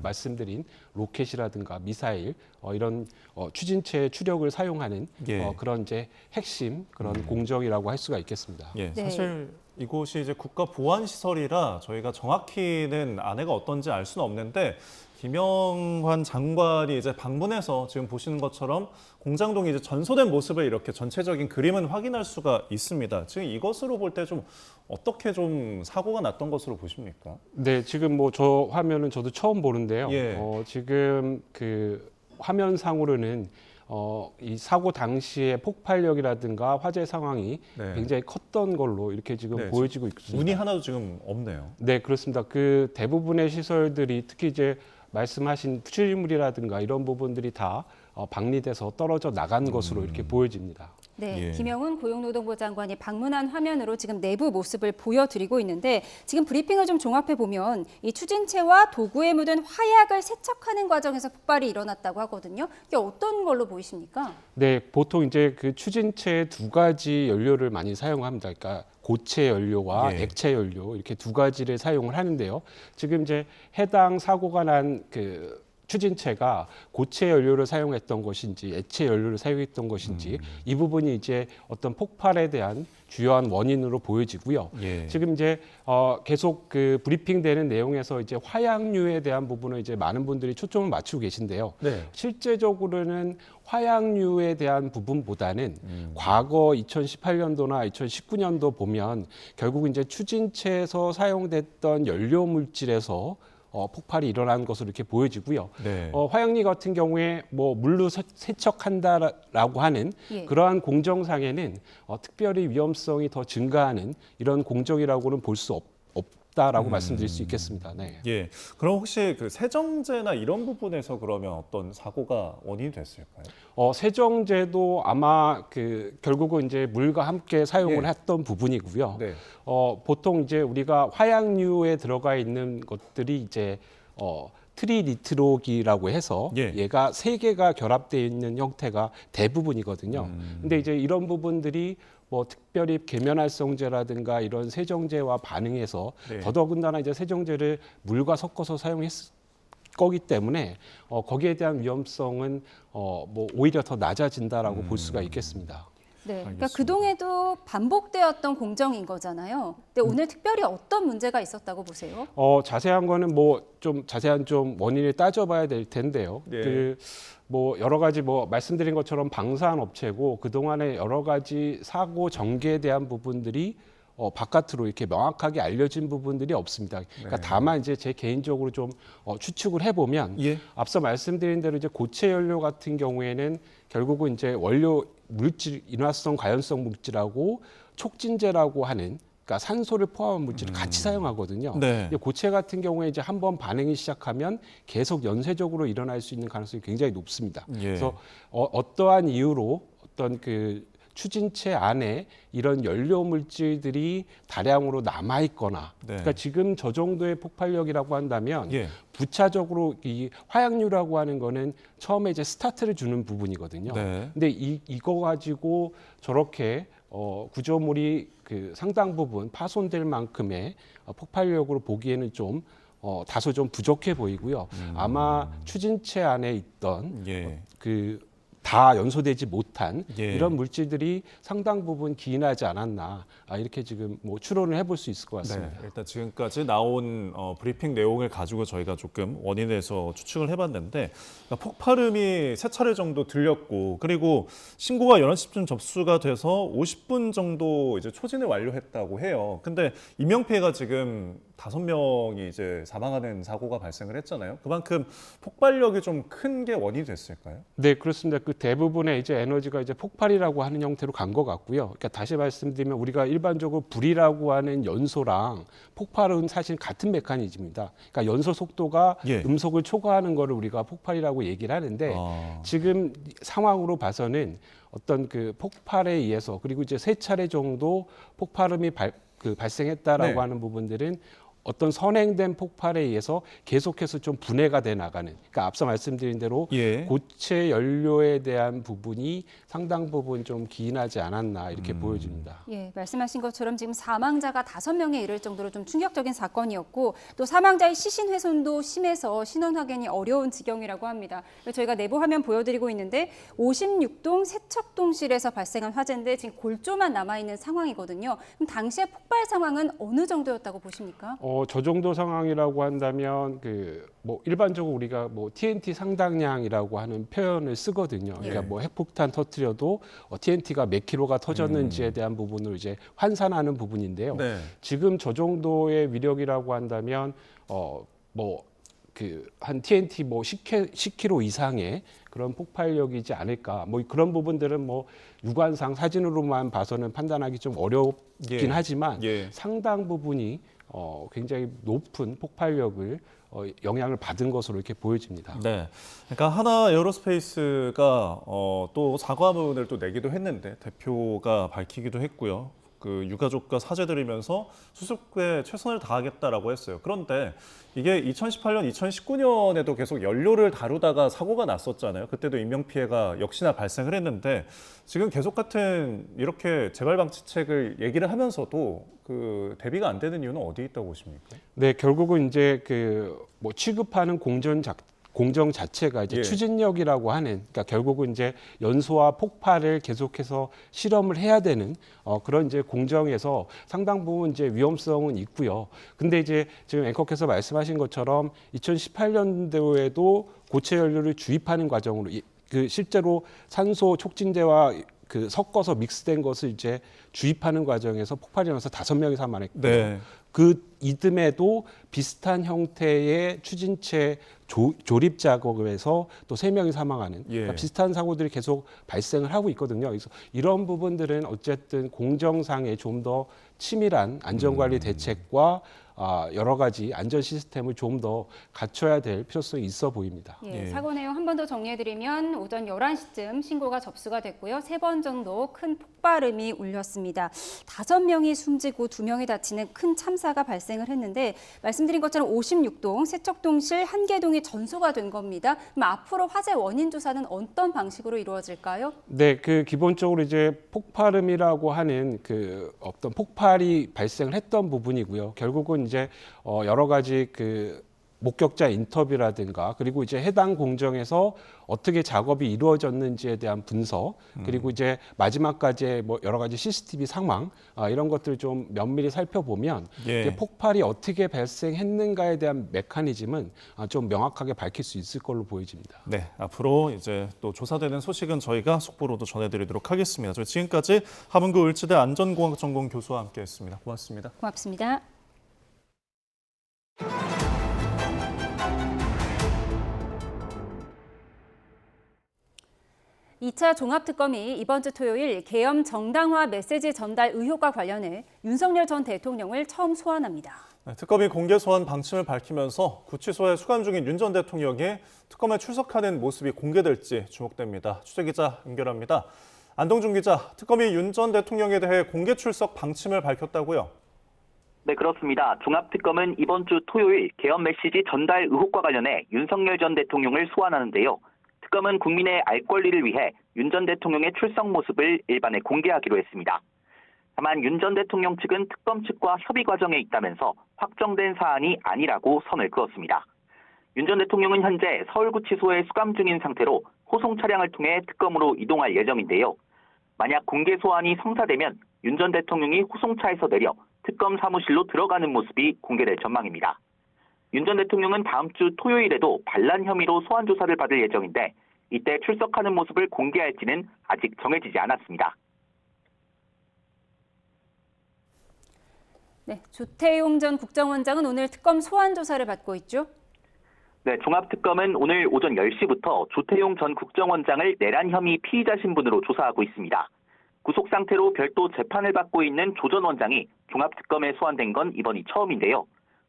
말씀드린 로켓이라든가 미사일 이런 추진체의 추력을 사용하는 그런 이제 핵심 그런 공정이라고 할 수가 있겠습니다. 예, 사실 이곳이 이제 국가 보안 시설이라 저희가 정확히는 안에가 어떤지 알 수는 없는데 김영환 장관이 이제 방문해서 지금 보시는 것처럼 공장동이 이제 전소된 모습을 이렇게 전체적인 그림은 확인할 수가 있습니다. 지금 이것으로 볼 때 좀 어떻게 좀 사고가 났던 것으로 보십니까? 네, 지금 뭐 저 화면은 저도 처음 보는데요. 지금 그 화면상으로는 이 사고 당시의 폭발력이라든가 화재 상황이 굉장히 컸던 걸로 이렇게 지금 보여지고 있습니다. 문이 하나도 지금 없네요. 네, 그렇습니다. 그 대부분의 시설들이 특히 이제 말씀하신 추진물이라든가 이런 부분들이 다 방리돼서 떨어져 나간 것으로 이렇게 보여집니다. 네, 김영훈 고용노동부 장관이 방문한 화면으로 지금 내부 모습을 보여드리고 있는데 지금 브리핑을 좀 종합해 보면 이 추진체와 도구에 묻은 화약을 세척하는 과정에서 폭발이 일어났다고 하거든요. 이게 어떤 걸로 보이십니까? 네, 보통 이제 그 추진체에 2가지 연료를 많이 사용합니다. 그러니까 고체 연료와 액체 연료 이렇게 2가지를 사용을 하는데요. 지금 이제 해당 사고가 난 그 추진체가 고체 연료를 사용했던 것인지 액체 연료를 사용했던 것인지 이 부분이 이제 어떤 폭발에 대한 주요한 원인으로 보여지고요. 지금 이제 계속 그 브리핑되는 내용에서 이제 화약류에 대한 부분을 이제 많은 분들이 초점을 맞추고 계신데요. 실제적으로는 화약류에 대한 부분보다는 과거 2018년도나 2019년도 보면 결국 이제 추진체에서 사용됐던 연료 물질에서 폭발이 일어난 것으로 이렇게 보여지고요. 화약류 같은 경우에 뭐 물로 세척한다라고 하는 그러한 공정상에는 특별히 위험성이 더 증가하는 이런 공정이라고는 볼 수 없다라고 말씀드릴 수 있겠습니다. 네. 예. 그럼 혹시 그 세정제나 이런 부분에서 그러면 어떤 사고가 원인이 됐을까요? 세정제도 아마 그 결국은 이제 물과 함께 사용을 했던 부분이고요. 보통 이제 우리가 화약류에 들어가 있는 것들이 이제 트리니트로기라고 해서 얘가 3개가 결합되어 있는 형태가 대부분이거든요. 근데 이제 이런 부분들이 뭐 특별히 계면활성제라든가 이런 세정제와 반응해서 더더군다나 이제 세정제를 물과 섞어서 사용했을 거기 때문에 거기에 대한 위험성은 뭐 오히려 더 낮아진다라고 볼 수가 있겠습니다. 네, 그러니까 그동에도 반복되었던 공정인 거잖아요. 근데 오늘 특별히 어떤 문제가 있었다고 보세요? 자세한 거는 뭐 좀 자세한 좀 원인을 따져봐야 될 텐데요. 그 뭐 여러 가지 뭐 말씀드린 것처럼 방산 업체고 그 동안에 여러 가지 사고 전개에 대한 부분들이 바깥으로 이렇게 명확하게 알려진 부분들이 없습니다. 그러니까 다만 이제 제 개인적으로 좀 추측을 해보면 앞서 말씀드린 대로 이제 고체 연료 같은 경우에는 결국은 이제 원료 물질 인화성 과연성 물질하고 촉진제라고 하는 그러니까 산소를 포함한 물질을 같이 사용하거든요. 네. 고체 같은 경우에 이제 한번 반응이 시작하면 계속 연쇄적으로 일어날 수 있는 가능성이 굉장히 높습니다. 예. 그래서 어떠한 이유로 어떤 그 추진체 안에 이런 연료 물질들이 다량으로 남아 있거나, 네. 그러니까 지금 저 정도의 폭발력이라고 한다면 예. 부차적으로 이 화약류라고 하는 거는 처음에 이제 스타트를 주는 부분이거든요. 네. 근데 이거 가지고 저렇게 구조물이 그 상당 부분 파손될 만큼의 폭발력으로 보기에는 좀 다소 좀 부족해 보이고요. 아마 추진체 안에 있던 예. 다 연소되지 못한 예. 이런 물질들이 상당 부분 기인하지 않았나 이렇게 지금 뭐 추론을 해볼 수 있을 것 같습니다. 네, 일단 지금까지 나온 브리핑 내용을 가지고 저희가 조금 원인에 대해서 추측을 해봤는데, 그러니까 폭발음이 3차례 정도 들렸고, 그리고 신고가 11시쯤 접수가 돼서 50분 정도 이제 초진을 완료했다고 해요. 근데 인명피해가 지금 5명이 이제 사망하는 사고가 발생을 했잖아요. 그만큼 폭발력이 좀 큰 게 원인이 됐을까요? 네, 그렇습니다. 그 대부분의 이제 에너지가 이제 폭발이라고 하는 형태로 간 것 같고요. 그러니까 다시 말씀드리면 우리가 일반적으로 불이라고 하는 연소랑 폭발은 사실 같은 메커니즘입니다. 그러니까 연소 속도가 예. 음속을 초과하는 거를 우리가 폭발이라고 얘기를 하는데 지금 상황으로 봐서는 어떤 그 폭발에 의해서 그리고 이제 3차례 정도 폭발음이 발생했다라고 네. 하는 부분들은 어떤 선행된 폭발에 의해서 계속해서 좀 분해가 돼 나가는, 그러니까 앞서 말씀드린 대로 예. 고체 연료에 대한 부분이 상당 부분 좀 기인하지 않았나 이렇게 보여집니다. 예, 말씀하신 것처럼 지금 사망자가 5명에 이를 정도로 좀 충격적인 사건이었고, 또 사망자의 시신 훼손도 심해서 신원 확인이 어려운 지경이라고 합니다. 저희가 내부 화면 보여드리고 있는데 56동 세척동실에서 발생한 화재인데 지금 골조만 남아있는 상황이거든요. 그럼 당시의 폭발 상황은 어느 정도였다고 보십니까? 저 정도 상황이라고 한다면 뭐 일반적으로 우리가 뭐 TNT 상당량이라고 하는 표현을 쓰거든요. 그러니까 뭐 핵폭탄 터뜨려도 TNT가 몇 킬로가 터졌는지에 대한 부분을 이제 환산하는 부분인데요. 네. 지금 저 정도의 위력이라고 한다면 한 TNT 뭐 10킬로 이상의 그런 폭발력이지 않을까. 뭐 그런 부분들은 뭐 육안상 사진으로만 봐서는 판단하기 좀 어렵긴 하지만 상당 부분이 굉장히 높은 폭발력을 영향을 받은 것으로 이렇게 보여집니다. 네, 그러니까 하나 에어로스페이스가 또 사과문을 또 내기도 했는데 대표가 밝히기도 했고요. 그 유가족과 사죄드리면서 수습에 최선을 다하겠다라고 했어요. 그런데 이게 2018년, 2019년에도 계속 연료를 다루다가 사고가 났었잖아요. 그때도 인명피해가 역시나 발생을 했는데 지금 계속 같은 이렇게 재발방지책을 얘기를 하면서도 그 대비가 안 되는 이유는 어디에 있다고 보십니까? 네, 결국은 이제 뭐 취급하는 공정 자체가 이제 추진력이라고 하는, 그러니까 결국은 이제 연소와 폭발을 계속해서 실험을 해야 되는 그런 이제 공정에서 상당 부분 이제 위험성은 있고요. 근데 이제 지금 앵커께서 말씀하신 것처럼 2018년도에도 고체 연료를 주입하는 과정으로 실제로 산소 촉진제와 섞어서 믹스된 것을 이제 주입하는 과정에서 폭발이 나서 5명이 사망했고요. 네. 그 이듬해도 비슷한 형태의 추진체 조립 작업에서 또 3명이 사망하는 그러니까 비슷한 사고들이 계속 발생을 하고 있거든요. 그래서 이런 부분들은 어쨌든 공정상의 좀 더 치밀한 안전관리 대책과 여러 가지 안전 시스템을 좀 더 갖춰야 될 필요성이 있어 보입니다. 사고 내용 한 번 더 정리해드리면 오전 11시쯤 신고가 접수가 됐고요. 3번 정도 큰 폭발음이 울렸습니다. 5명이 숨지고 2명이 다치는 큰 참사가 발생을 했는데 말씀드린 것처럼 56동 세척동실 1개동이 전소가 된 겁니다. 그럼 앞으로 화재 원인 조사는 어떤 방식으로 이루어질까요? 네, 기본적으로 이제 폭발음이라고 하는 어떤 폭발이 발생을 했던 부분이고요. 결국은 이제 여러 가지 목격자 인터뷰라든가 그리고 이제 해당 공정에서 어떻게 작업이 이루어졌는지에 대한 분석 그리고 이제 마지막까지 뭐 여러 가지 CCTV 상황 이런 것들을 좀 면밀히 살펴보면 이제 폭발이 어떻게 발생했는가에 대한 메커니즘은 좀 명확하게 밝힐 수 있을 걸로 보여집니다. 네, 앞으로 이제 또 조사되는 소식은 저희가 속보로도 전해드리도록 하겠습니다. 저희 지금까지 하문구 을지대 안전공학전공 교수와 함께했습니다. 고맙습니다. 고맙습니다. 2차 종합특검이 이번 주 토요일 계엄 정당화 메시지 전달 의혹과 관련해 윤석열 전 대통령을 처음 소환합니다. 특검이 공개 소환 방침을 밝히면서 구치소에 수감 중인 윤 전 대통령이 특검에 출석하는 모습이 공개될지 주목됩니다. 취재기자 연결합니다. 안동준 기자, 특검이 윤 전 대통령에 대해 공개 출석 방침을 밝혔다고요? 네, 그렇습니다. 종합특검은 이번 주 토요일 계엄 메시지 전달 의혹과 관련해 윤석열 전 대통령을 소환하는데요. 특검은 국민의 알 권리를 위해 윤 전 대통령의 출석 모습을 일반에 공개하기로 했습니다. 다만 윤 전 대통령 측은 특검 측과 협의 과정에 있다면서 확정된 사안이 아니라고 선을 그었습니다. 윤 전 대통령은 현재 서울구치소에 수감 중인 상태로 호송 차량을 통해 특검으로 이동할 예정인데요. 만약 공개 소환이 성사되면 윤 전 대통령이 호송차에서 내려 특검 사무실로 들어가는 모습이 공개될 전망입니다. 윤 전 대통령은 다음 주 토요일에도 반란 혐의로 소환 조사를 받을 예정인데 이때 출석하는 모습을 공개할지는 아직 정해지지 않았습니다. 네, 조태용 전 국정원장은 오늘 특검 소환 조사를 받고 있죠? 네, 종합특검은 오늘 오전 10시부터 조태용 전 국정원장을 내란 혐의 피의자 신분으로 조사하고 있습니다. 구속 상태로 별도 재판을 받고 있는 조 전 원장이 종합특검에 소환된 건 이번이 처음인데요.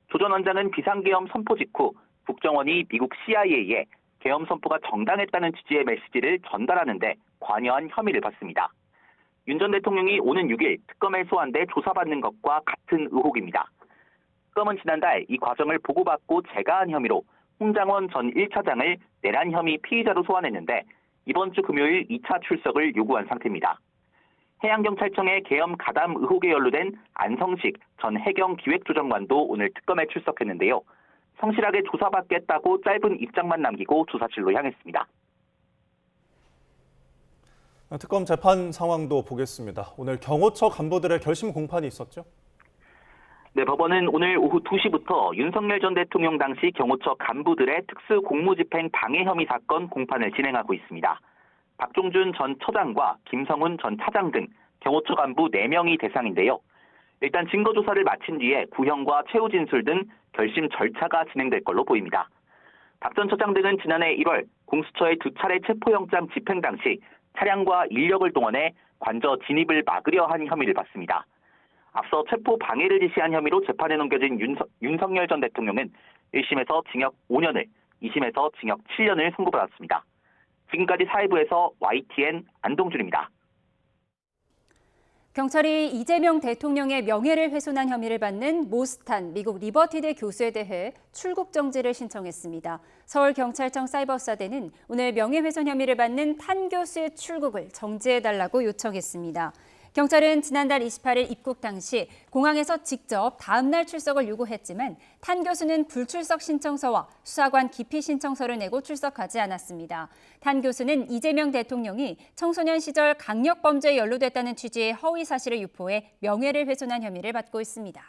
조 전 원장은 비상계엄 선포 직후 국정원이 미국 CIA에 계엄 선포가 정당했다는 취지의 메시지를 전달하는 데 관여한 혐의를 받습니다. 윤 전 대통령이 오는 6일 특검에 소환돼 조사받는 것과 같은 의혹입니다. 특검은 지난달 이 과정을 보고받고 제가한 혐의로 홍장원 전 1차장을 내란 혐의 피의자로 소환했는데 이번 주 금요일 2차 출석을 요구한 상태입니다. 해양경찰청의 계엄 가담 의혹에 연루된 안성식 전 해경기획조정관도 오늘 특검에 출석했는데요. 성실하게 조사받겠다고 짧은 입장만 남기고 조사실로 향했습니다. 특검 재판 상황도 보겠습니다. 오늘 경호처 간부들의 결심 공판이 있었죠? 네, 법원은 오늘 오후 2시부터 윤석열 전 대통령 당시 경호처 간부들의 특수 공무집행 방해 혐의 사건 공판을 진행하고 있습니다. 박종준 전 처장과 김성훈 전 차장 등 경호처 간부 4명이 대상인데요. 일단 증거조사를 마친 뒤에 구형과 최후 진술 등 결심 절차가 진행될 걸로 보입니다. 박 전 처장 등은 지난해 1월 공수처의 2차례 체포영장 집행 당시 차량과 인력을 동원해 관저 진입을 막으려 한 혐의를 받습니다. 앞서 체포 방해를 지시한 혐의로 재판에 넘겨진 윤석열 전 대통령은 1심에서 징역 5년을, 2심에서 징역 7년을 선고받았습니다. 지금까지 사회부에서 YTN 안동준입니다. 경찰이 이재명 대통령의 명예를 훼손한 혐의를 받는 모스탄 미국 리버티대 교수에 대해 출국 정지를 신청했습니다. 서울경찰청 사이버수사대는 오늘 명예훼손 혐의를 받는 탄 교수의 출국을 정지해달라고 요청했습니다. 경찰은 지난달 28일 입국 당시 공항에서 직접 다음 날 출석을 요구했지만 탄 교수는 불출석 신청서와 수사관 기피 신청서를 내고 출석하지 않았습니다. 탄 교수는 이재명 대통령이 청소년 시절 강력범죄에 연루됐다는 취지의 허위 사실을 유포해 명예를 훼손한 혐의를 받고 있습니다.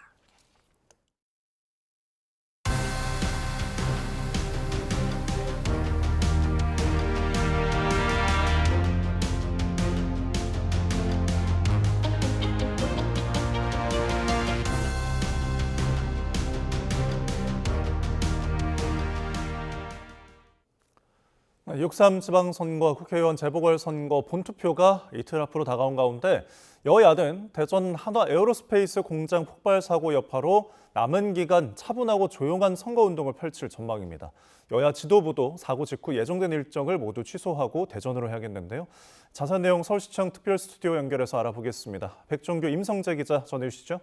네, 6.3 지방선거 국회의원 재보궐선거 본투표가 이틀 앞으로 다가온 가운데 여야는 대전 한화 에어로스페이스 공장 폭발 사고 여파로 남은 기간 차분하고 조용한 선거운동을 펼칠 전망입니다. 여야 지도부도 사고 직후 예정된 일정을 모두 취소하고 대전으로 향했는데요. 자세한 내용 서울시청 특별 스튜디오 연결해서 알아보겠습니다. 백종규, 임성재 기자 전해주시죠.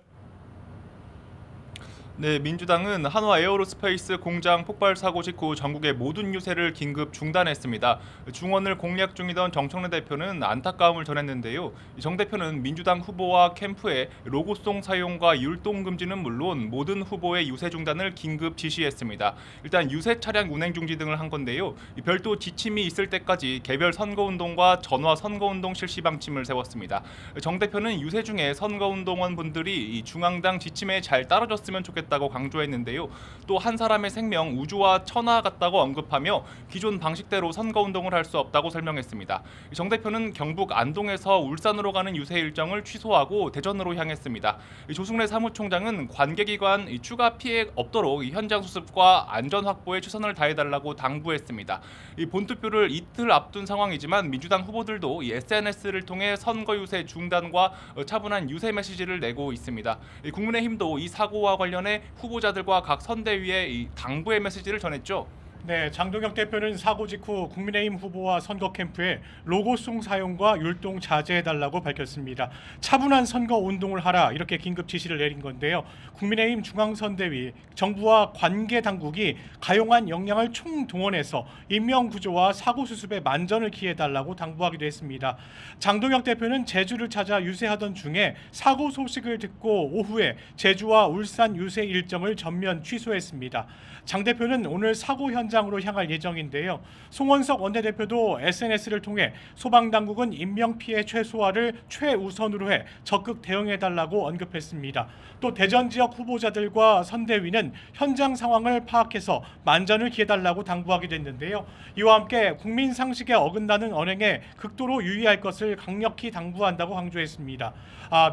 네, 민주당은 한화 에어로스페이스 공장 폭발 사고 직후 전국의 모든 유세를 긴급 중단했습니다. 중원을 공략 중이던 정청래 대표는 안타까움을 전했는데요. 정 대표는 민주당 후보와 캠프에 로고송 사용과 율동 금지는 물론 모든 후보의 유세 중단을 긴급 지시했습니다. 일단 유세 차량 운행 중지 등을 한 건데요. 별도 지침이 있을 때까지 개별 선거운동과 전화 선거운동 실시 방침을 세웠습니다. 정 대표는 유세 중에 선거운동원 분들이 이 중앙당 지침에 잘 따라줬으면 좋겠다 하겠다고 강조했는데요. 또 한 사람의 생명, 우주와 천하 같다고 언급하며 기존 방식대로 선거운동을 할 수 없다고 설명했습니다. 정 대표는 경북 안동에서 울산으로 가는 유세 일정을 취소하고 대전으로 향했습니다. 조승래 사무총장은 관계기관 추가 피해 없도록 현장 수습과 안전 확보에 최선을 다해달라고 당부했습니다. 본투표를 이틀 앞둔 상황이지만 민주당 후보들도 SNS를 통해 선거 유세 중단과 차분한 유세 메시지를 내고 있습니다. 국민의힘도 이 사고와 관련해 후보자들과 각 선대위에 당부의 메시지를 전했죠. 네, 장동혁 대표는 사고 직후 국민의힘 후보와 선거 캠프에 로고송 사용과 율동 자제해달라고 밝혔습니다. 차분한 선거 운동을 하라 이렇게 긴급 지시를 내린 건데요. 국민의힘 중앙선대위, 정부와 관계 당국이 가용한 역량을 총동원해서 인명구조와 사고 수습에 만전을 기해달라고 당부하기도 했습니다. 장동혁 대표는 제주를 찾아 유세하던 중에 사고 소식을 듣고 오후에 제주와 울산 유세 일정을 전면 취소했습니다. 장 대표는 오늘 사고 현장으로 향할 예정인데요. 송원석 원내대표도 SNS를 통해 소방당국은 인명피해 최소화를 최우선으로 해 적극 대응해달라고 언급했습니다. 또 대전 지역 후보자들과 선대위는 현장 상황을 파악해서 만전을 기해달라고 당부하기도 했는데요. 이와 함께 국민 상식에 어긋나는 언행에 극도로 유의할 것을 강력히 당부한다고 강조했습니다.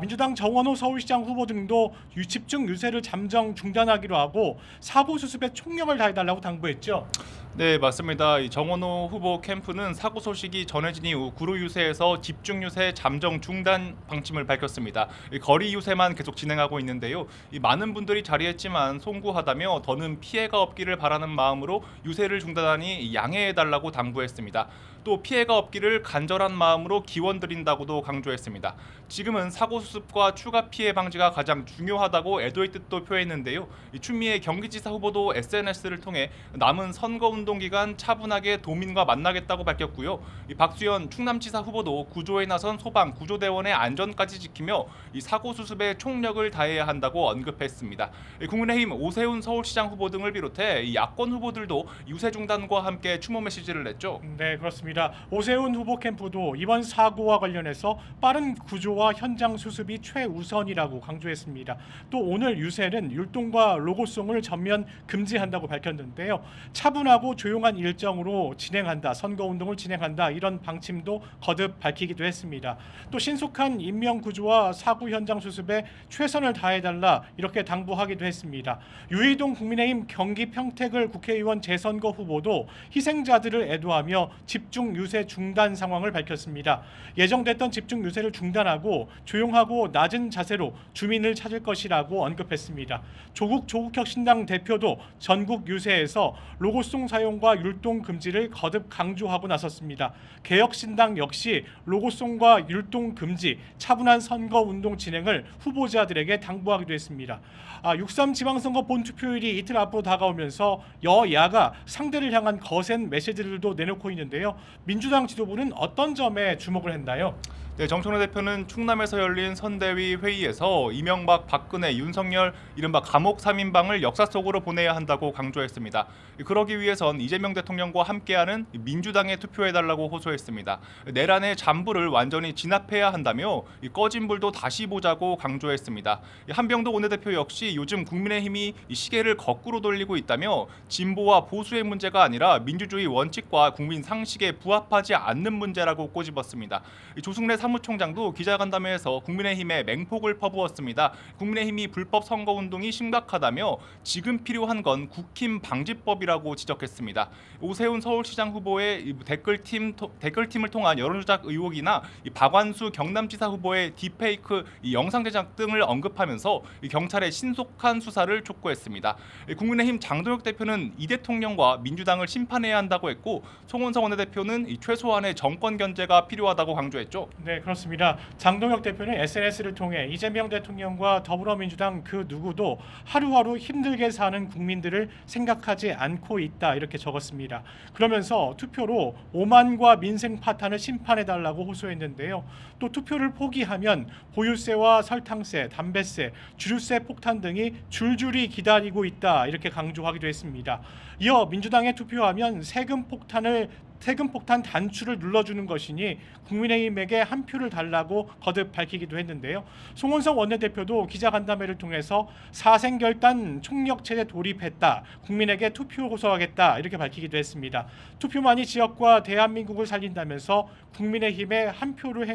민주당 정원호 서울시장 후보 등도 집중 유세를 잠정 중단하기로 하고 사고 수습에 총력을 다해달라고 당부했죠. 네, 맞습니다. 이 정원호 후보 캠프는 사고 소식이 전해진 이후 구로 유세에서 집중 유세 잠정 중단 방침을 밝혔습니다. 거리 유세만 계속 진행하고 있는데요. 많은 분들이 자리했지만 송구하다며 더는 피해가 없기를 바라는 마음으로 유세를 중단하니 양해해달라고 당부했습니다. 또 피해가 없기를 간절한 마음으로 기원드린다고도 강조했습니다. 지금은 사고 수습과 추가 피해 방지가 가장 중요하다고 애도의 뜻도 표했는데요. 추미애 경기지사 후보도 SNS를 통해 남은 선거운동 기간 차분하게 도민과 만나겠다고 밝혔고요. 박수현 충남지사 후보도 구조에 나선 소방 구조대원의 안전까지 지키며 사고 수습에 총력을 다해야 한다고 언급했습니다. 국민의힘 오세훈 서울시장 후보 등을 비롯해 야권 후보들도 유세 중단과 함께 추모 메시지를 냈죠. 네, 그렇습니다. 오세훈 후보 캠프도 이번 사고와 관련해서 빠른 구조와 현장 수습이 최우선이라고 강조했습니다. 또 오늘 유세는 율동과 로고송을 전면 금지한다고 밝혔는데요. 차분하고 조용한 일정으로 진행한다, 선거운동을 진행한다 이런 방침도 거듭 밝히기도 했습니다. 또 신속한 인명구조와 사고 현장 수습에 최선을 다해달라 이렇게 당부하기도 했습니다. 유희동 국민의힘 경기 평택을 국회의원 재선거 후보도 희생자들을 애도하며 집중 유세 중단 상황을 밝혔습니다. 예정됐던 집중 유세를 중단하고 조용하고 낮은 자세로 주민을 찾을 것이라고 언급했습니다. 조국혁신당 대표도 전국 유세에서 로고송 사용과 율동 금지를 거듭 강조하고 나섰습니다. 개혁신당 역시 로고송과 율동 금지, 차분한 선거운동 진행을 후보자들에게 당부하기도 했습니다. 6.3 지방선거 본투표일이 이틀 앞으로 다가오면서 여야가 상대를 향한 거센 메시지들도 내놓고 있는데요. 민주당 지도부는 어떤 점에 주목을 했나요? 네, 정청래 대표는 충남에서 열린 선대위 회의에서 이명박, 박근혜, 윤석열 이른바 감옥 3인방을 역사 속으로 보내야 한다고 강조했습니다. 그러기 위해선 이재명 대통령과 함께하는 민주당에 투표해달라고 호소했습니다. 내란의 잔불을 완전히 진압해야 한다며 꺼진 불도 다시 보자고 강조했습니다. 한병도 원내대표 역시 요즘 국민의힘이 시계를 거꾸로 돌리고 있다며 진보와 보수의 문제가 아니라 민주주의 원칙과 국민 상식에 부합하지 않는 문제라고 꼬집었습니다. 조승래 사무총장도 기자간담회에서 국민의힘에 맹폭을 퍼부었습니다. 국민의힘이 불법 선거운동이 심각하다며 지금 필요한 건 국힘 방지법이라고 지적했습니다. 오세훈 서울시장 후보의 댓글팀을 통한 여론조작 의혹이나 박완수 경남지사 후보의 딥페이크 영상 제작 등을 언급하면서 경찰의 신속한 수사를 촉구했습니다. 국민의힘 장동혁 대표는 이 대통령과 민주당을 심판해야 한다고 했고 송원석 원내대표는 최소한의 정권 견제가 필요하다고 강조했죠. 네, 그렇습니다. 장동혁 대표는 SNS를 통해 이재명 대통령과 더불어민주당 그 누구도 하루하루 힘들게 사는 국민들을 생각하지 않고 있다 이렇게 적었습니다. 그러면서 투표로 오만과 민생 파탄을 심판해달라고 호소했는데요. 또 투표를 포기하면 보유세와 설탕세, 담배세, 주류세 폭탄 등이 줄줄이 기다리고 있다 이렇게 강조하기도 했습니다. 이어 민주당에 투표하면 세금 폭탄을 세금 폭탄 단추를 눌러주는 것이니 국민의힘에게 한 표를 달라고 거듭 밝히기도 했는데요. 송원석 원내대표도 기자간담회를 통해서 사생결단 총력체제 돌입했다. 국민에게 투표 호소하겠다. 이렇게 밝히기도 했습니다. 투표만이 지역과 대한민국을 살린다면서 국민의힘에 한 표를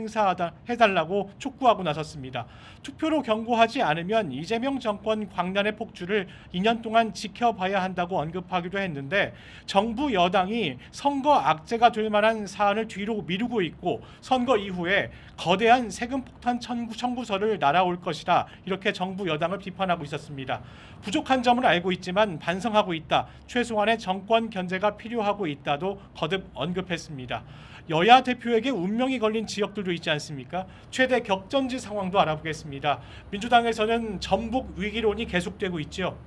해달라고 촉구하고 나섰습니다. 투표로 경고하지 않으면 이재명 정권 광란의 폭주를 2년 동안 지켜봐야 한다고 언급하기도 했는데 정부 여당이 선거 악재가 될 만한 사안을 뒤로 미루고 있고 선거 이후에 거대한 세금 폭탄 청구서를 날아올 것이다. 이렇게 정부 여당을 비판하고 있었습니다. 부족한 점을 알고 있지만 반성하고 있다. 최소한의 정권 견제가 필요하고 있다도 거듭 언급했습니다. 여야 대표에게 운명이 걸린 지역들도 있지 않습니까? 최대 격전지 상황도 알아보겠습니다. 민주당에서는 전북 위기론이 계속되고 있죠.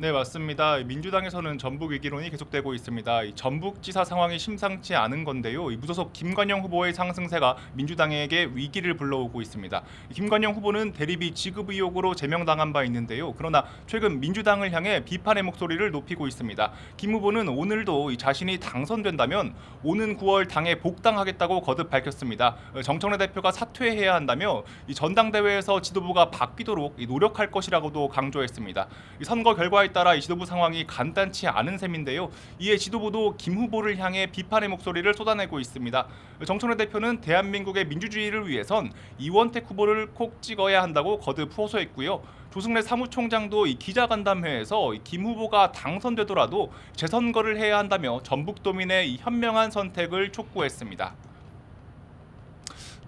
네, 맞습니다. 민주당에서는 전북 위기론이 계속되고 있습니다. 이 전북지사 상황이 심상치 않은 건데요. 이 무소속 김관영 후보의 상승세가 민주당에게 위기를 불러오고 있습니다. 김관영 후보는 대리비 지급 의혹으로 제명당한 바 있는데요. 그러나 최근 민주당을 향해 비판의 목소리를 높이고 있습니다. 김 후보는 오늘도 자신이 당선된다면 오는 9월 당에 복당하겠다고 거듭 밝혔습니다. 정청래 대표가 사퇴해야 한다며 이 전당대회에서 지도부가 바뀌도록 노력할 것이라고도 강조했습니다. 이 선거 결과에 따라 이 지도부 상황이 간단치 않은 셈인데요. 이에 지도부도 김 후보를 향해 비판의 목소리를 쏟아내고 있습니다. 정청래 대표는 대한민국의 민주주의를 위해선 이원택 후보를 꼭 찍어야 한다고 거듭 호소했고요. 조승래 사무총장도 이 기자간담회에서 김 후보가 당선되더라도 재선거를 해야 한다며 전북도민의 이 현명한 선택을 촉구했습니다.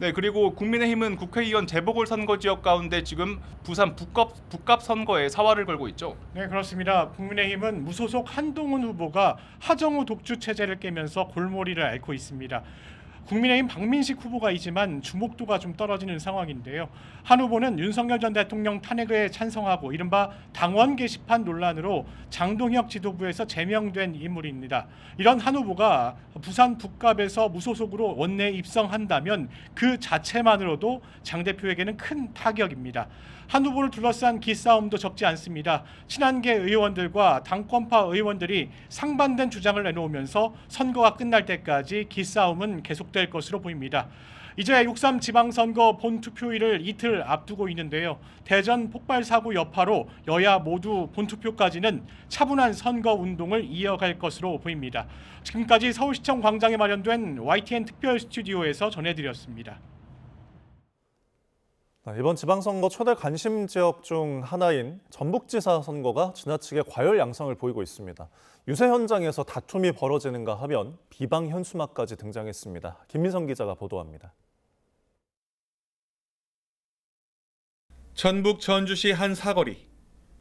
네, 그리고 국민의힘은 국회의원 재보궐선거 지역 가운데 지금 부산 북갑 선거에 사활을 걸고 있죠. 네, 그렇습니다. 국민의힘은 무소속 한동훈 후보가 하정우 독주 체제를 깨면서 골머리를 앓고 있습니다. 국민의힘 박민식 후보가이지만 주목도가 좀 떨어지는 상황인데요. 한 후보는 윤석열 전 대통령 탄핵에 찬성하고 이른바 당원 게시판 논란으로 장동혁 지도부에서 제명된 인물입니다. 이런 한 후보가 부산 북갑에서 무소속으로 원내에 입성한다면 그 자체만으로도 장 대표에게는 큰 타격입니다. 한 후보를 둘러싼 기싸움도 적지 않습니다. 친한계 의원들과 당권파 의원들이 상반된 주장을 내놓으면서 선거가 끝날 때까지 기싸움은 계속될 것으로 보입니다. 이제 6.3 지방선거 본투표일을 이틀 앞두고 있는데요. 대전 폭발 사고 여파로 여야 모두 본투표까지는 차분한 선거 운동을 이어갈 것으로 보입니다. 지금까지 서울시청 광장에 마련된 YTN 특별 스튜디오에서 전해드렸습니다. 이번 지방선거 초대 관심 지역 중 하나인 전북지사 선거가 지나치게 과열 양상을 보이고 있습니다. 유세 현장에서 다툼이 벌어지는가 하면 비방 현수막까지 등장했습니다. 김민성 기자가 보도합니다. 전북 전주시 한 사거리.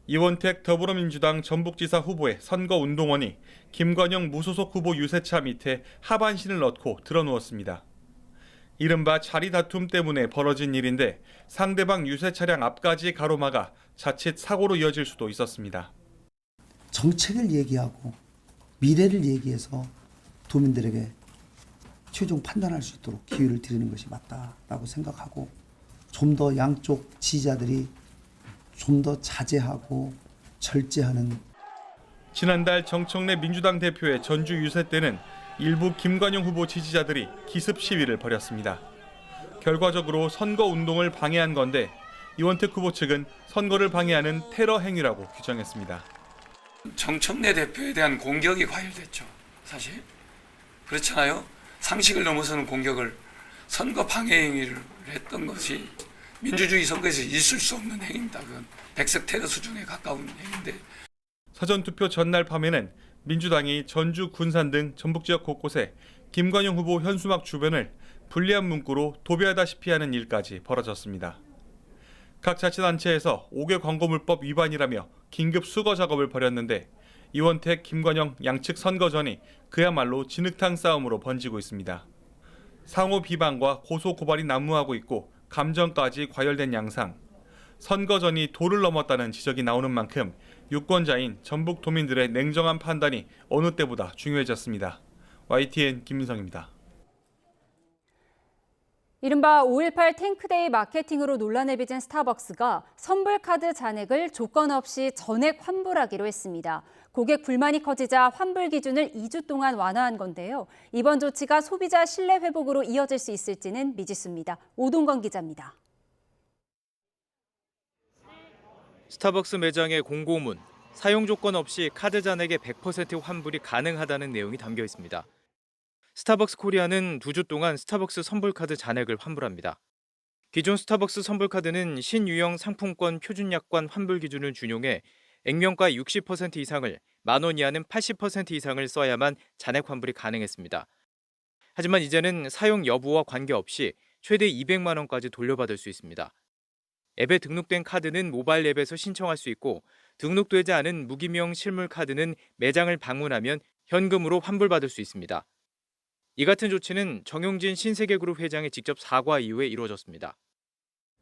이원택 더불어민주당 전북지사 후보의 선거운동원이 김관영 무소속 후보 유세차 밑에 하반신을 넣고 드러누웠습니다. 이른바 자리 다툼 때문에 벌어진 일인데 상대방 유세 차량 앞까지 가로막아 자칫 사고로 이어질 수도 있었습니다. 정책을 얘기하고 미래를 얘기해서 도민들에게 최종 판단할 수 있도록 기회를 드리는 것이 맞다라고 생각하고 좀 더 양쪽 지지자들이 좀 더 자제하고 절제하는. 지난달 정청래 민주당 대표의 전주 유세 때는 일부 김관영 후보 지지자들이 기습 시위를 벌였습니다. 결과적으로 선거 운동을 방해한 건데 이원택 후보 측은 선거를 방해하는 테러 행위라고 규정했습니다. 정청래 대표에 대한 공격이 과열됐죠. 사실 그렇잖아요. 상식을 넘어서는 공격을 선거 방해 행위를 했던 것이 민주주의 선거에서 있을 수 없는 행위입니다. 그건 백석 테러 수준에 가까운 행위인데. 사전투표 전날 밤에는 민주당이 전주, 군산 등 전북 지역 곳곳에 김관영 후보 현수막 주변을 불리한 문구로 도배하다시피 하는 일까지 벌어졌습니다. 각 자치단체에서 5개 광고물법 위반이라며 긴급 수거 작업을 벌였는데 이원택, 김관영 양측 선거전이 그야말로 진흙탕 싸움으로 번지고 있습니다. 상호 비방과 고소 고발이 난무하고 있고 감정까지 과열된 양상. 선거전이 도를 넘었다는 지적이 나오는 만큼 유권자인 전북 도민들의 냉정한 판단이 어느 때보다 중요해졌습니다. YTN 김민성입니다. 이른바 5.18 탱크데이 마케팅으로 논란에 빚은 스타벅스가 선불카드 잔액을 조건 없이 전액 환불하기로 했습니다. 고객 불만이 커지자 환불 기준을 2주 동안 완화한 건데요. 이번 조치가 소비자 신뢰 회복으로 이어질 수 있을지는 미지수입니다. 오동건 기자입니다. 스타벅스 매장의 공고문, 사용 조건 없이 카드 잔액의 100% 환불이 가능하다는 내용이 담겨 있습니다. 스타벅스 코리아는 2주 동안 스타벅스 선불카드 잔액을 환불합니다. 기존 스타벅스 선불카드는 신유형 상품권 표준약관 환불 기준을 준용해 액면가 60% 이상을, 10,000원 이하는 80% 이상을 써야만 잔액 환불이 가능했습니다. 하지만 이제는 사용 여부와 관계없이 최대 200만 원까지 돌려받을 수 있습니다. 앱에 등록된 카드는 모바일 앱에서 신청할 수 있고 등록되지 않은 무기명 실물 카드는 매장을 방문하면 현금으로 환불받을 수 있습니다. 이 같은 조치는 정용진 신세계그룹 회장의 직접 사과 이후에 이루어졌습니다.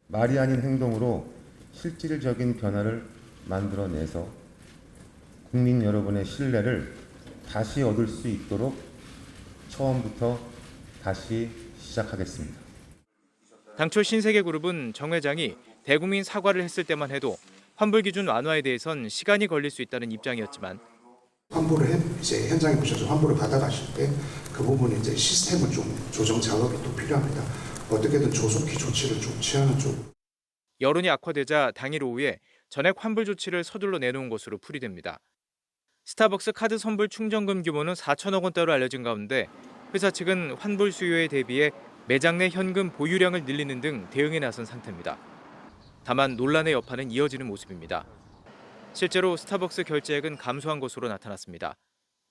말이 아닌 행동으로 실질적인 변화를 만들어내서 국민 여러분의 신뢰를 다시 얻을 수 있도록 처음부터 다시 시작하겠습니다. 당초 신세계그룹은 정 회장이 대국민 사과를 했을 때만 해도 환불 기준 완화에 대해선 시간이 걸릴 수 있다는 입장이었지만 환불을 이제 현장에 보셔서 환불을 받아가실 때 그 부분에 이제 시스템을 좀 조정 작업이 또 필요합니다. 어떻게든 조속히 조치를 좀 취하는 쪽. 여론이 악화되자 당일 오후에 전액 환불 조치를 서둘러 내놓은 것으로 풀이됩니다. 스타벅스 카드 선불 충전금 규모는 4천억 원대로 알려진 가운데 회사 측은 환불 수요에 대비해 매장 내 현금 보유량을 늘리는 등 대응에 나선 상태입니다. 다만 논란의 여파는 이어지는 모습입니다. 실제로 스타벅스 결제액은 감소한 것으로 나타났습니다.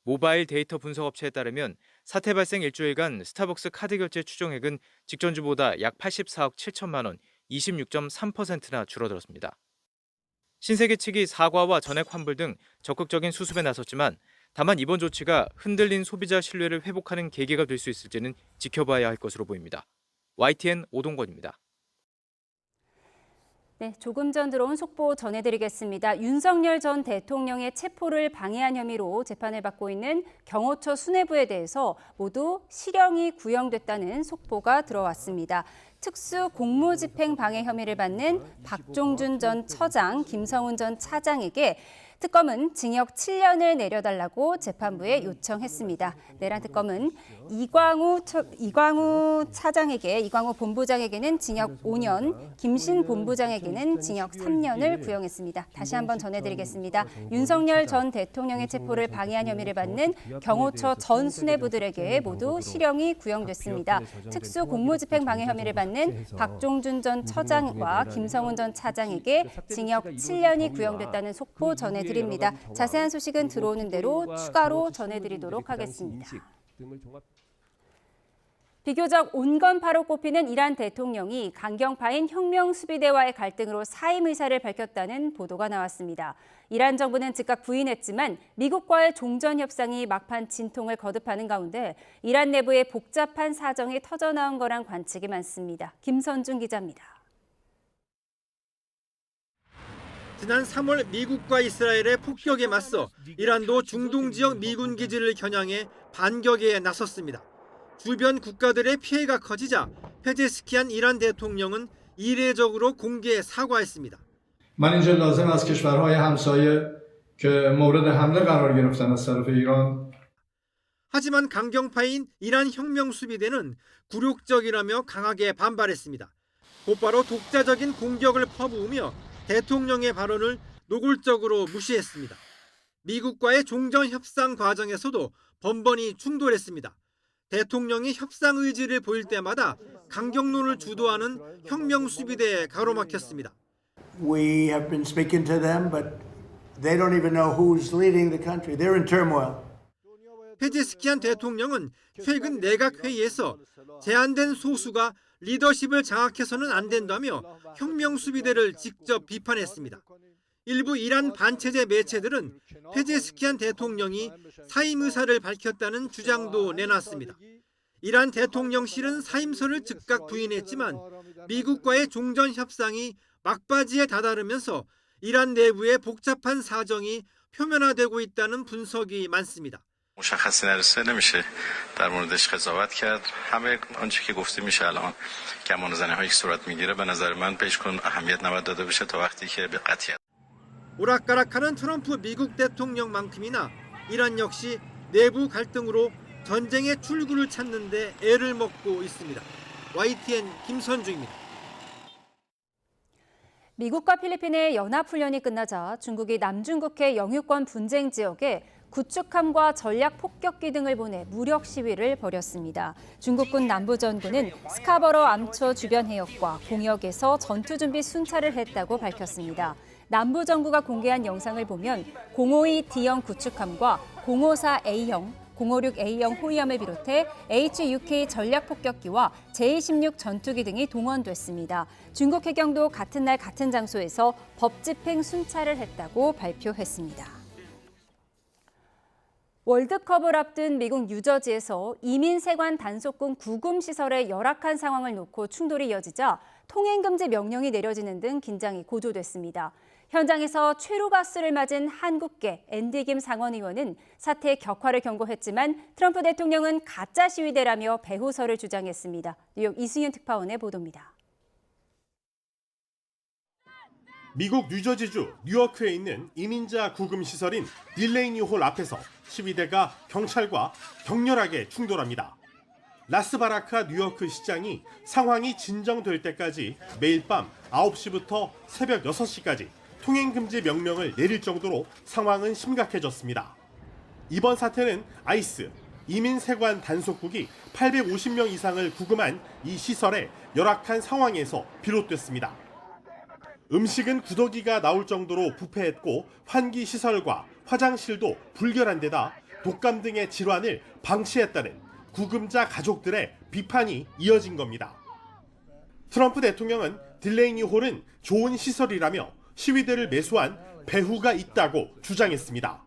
모바일 데이터 분석업체에 따르면 사태 발생 일주일간 스타벅스 카드 결제 추정액은 직전주보다 약 84억 7천만 원, 26.3%나 줄어들었습니다. 신세계 측이 사과와 전액 환불 등 적극적인 수습에 나섰지만 다만 이번 조치가 흔들린 소비자 신뢰를 회복하는 계기가 될 수 있을지는 지켜봐야 할 것으로 보입니다. YTN 오동건입니다. 네, 조금 전 들어온 속보 전해드리겠습니다. 윤석열 전 대통령의 체포를 방해한 혐의로 재판을 받고 있는 경호처 수뇌부에 대해서 모두 실형이 구형됐다는 속보가 들어왔습니다. 특수 공무집행 방해 혐의를 받는 박종준 전 처장, 김성훈 전 차장에게 특검은 징역 7년을 내려달라고 재판부에 요청했습니다. 내란 특검은 이광우 본부장에게는 징역 5년, 김신 본부장에게는 징역 3년을 구형했습니다. 다시 한번 전해드리겠습니다. 윤석열 전 대통령의 체포를 방해한 혐의를 받는 경호처 전 수뇌부들에게 모두 실형이 구형됐습니다. 특수 공무집행 방해 혐의를 받는 박종준 전 처장과 김성훈 전 차장에게 징역 7년이 구형됐다는 속보 전해드립니다. 자세한 소식은 들어오는 대로 추가로 전해드리도록 하겠습니다. 비교적 온건파로 꼽히는 이란 대통령이 강경파인 혁명수비대와의 갈등으로 사임 의사를 밝혔다는 보도가 나왔습니다. 이란 정부는 즉각 부인했지만 미국과의 종전 협상이 막판 진통을 거듭하는 가운데 이란 내부의 복잡한 사정이 터져나온 거란 관측이 많습니다. 김선중 기자입니다. 지난 3월 미국과 이스라엘의 폭격에 맞서 이란도 중동 지역 미군 기지를 겨냥해 반격에 나섰습니다. 주변 국가들의 피해가 커지자 페제스키안 이란 대통령은 이례적으로 공개 사과했습니다. من اینجا لازم از کشورهای همسایه که مورد حمله قرار گرفتن از طرف ایران 하지만 강경파인 이란 혁명수비대는 굴욕적이라며 강하게 반발했습니다. 곧바로 독자적인 공격을 퍼부으며 대통령의 발언을 노골적으로 무시했습니다. 미국과의 종전 협상 과정에서도 번번이 충돌했습니다. 대통령이 협상 의지를 보일 때마다 강경론을 주도하는 혁명수비대에 가로막혔습니다. We have been speaking to them, but they don't even know who's leading the country. They're in turmoil. 페제스키안 대통령은 최근 내각 회의에서 제한된 소수가 리더십을 장악해서는 안 된다며 혁명수비대를 직접 비판했습니다. 일부 이란 반체제 매체들은 페제스키안 대통령이 사임 의사를 밝혔다는 주장도 내놨습니다. 이란 대통령실은 사임서를 즉각 부인했지만 미국과의 종전 협상이 막바지에 다다르면서 이란 내부의 복잡한 사정이 표면화되고 있다는 분석이 많습니다. مشخصی نرسه نمیشه در موردش قضاوت کرد. همه آنچه که گفته میشه الان گمانه‌زنی‌هایی که صورت میگیره به نظر من بهش اهمیت نباید داده بشه تا وقتی که به قطعیت 오락가락하는 트럼프 미국 대통령만큼이나 이란 역시 내부 갈등으로 전쟁의 출구를 찾는 데 애를 먹고 있습니다. YTN 김선중입니다. 미국과 필리핀의 연합훈련이 끝나자 중국이 남중국해 영유권 분쟁 지역에 구축함과 전략 폭격기 등을 보내 무력 시위를 벌였습니다. 중국군 남부전군은 스카버러 암초 주변 해역과 공역에서 전투준비 순찰을 했다고 밝혔습니다. 남부정부가 공개한 영상을 보면 052D형 구축함과 054A형, 056A형 호위함을 비롯해 HUK 전략폭격기와 J-16 전투기 등이 동원됐습니다. 중국 해경도 같은 날 같은 장소에서 법집행 순찰을 했다고 발표했습니다. 월드컵을 앞둔 미국 뉴저지에서 이민세관 단속군 구금시설의 열악한 상황을 놓고 충돌이 이어지자 통행금지 명령이 내려지는 등 긴장이 고조됐습니다. 현장에서 최루가스를 맞은 한국계 앤디 김 상원의원은 사태의 격화를 경고했지만 트럼프 대통령은 가짜 시위대라며 배후설을 주장했습니다. 뉴욕 이승윤 특파원의 보도입니다. 미국 뉴저지주 뉴어크에 있는 이민자 구금시설인 딜레이니 홀 앞에서 시위대가 경찰과 격렬하게 충돌합니다. 라스바라카 뉴어크 시장이 상황이 진정될 때까지 매일 밤 9시부터 새벽 6시까지 통행금지 명령을 내릴 정도로 상황은 심각해졌습니다. 이번 사태는 아이스, 이민세관 단속국이 850명 이상을 구금한 이 시설의 열악한 상황에서 비롯됐습니다. 음식은 구더기가 나올 정도로 부패했고 환기시설과 화장실도 불결한 데다 독감 등의 질환을 방치했다는 구금자 가족들의 비판이 이어진 겁니다. 트럼프 대통령은 딜레이니 홀은 좋은 시설이라며 시위대를 매수한 배후가 있다고 주장했습니다.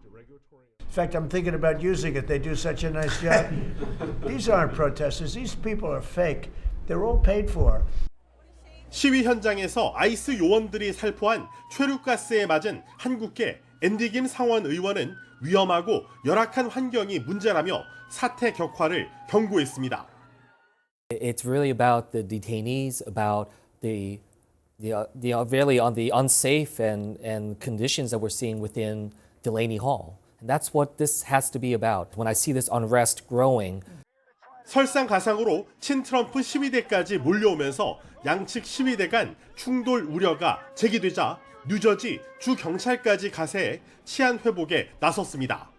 In fact, I'm thinking about using it. They do such a nice job. These aren't protesters. These people are fake. They're all paid for. 시위 현장에서 아이스 요원들이 살포한 최루가스에 맞은 한국계 앤디 김 상원 의원은 위험하고 열악한 환경이 문제라며 사태 격화를 경고했습니다. It's really about the detainees, about the really on the unsafe and conditions that we're seeing within Delaney Hall. And that's what this has to be about. When I see this unrest growing. 설상가상으로 친트럼프 시위대까지 몰려오면서 양측 시위대 간 충돌 우려가 제기되자 뉴저지 주 경찰까지 가세해 치안 회복에 나섰습니다.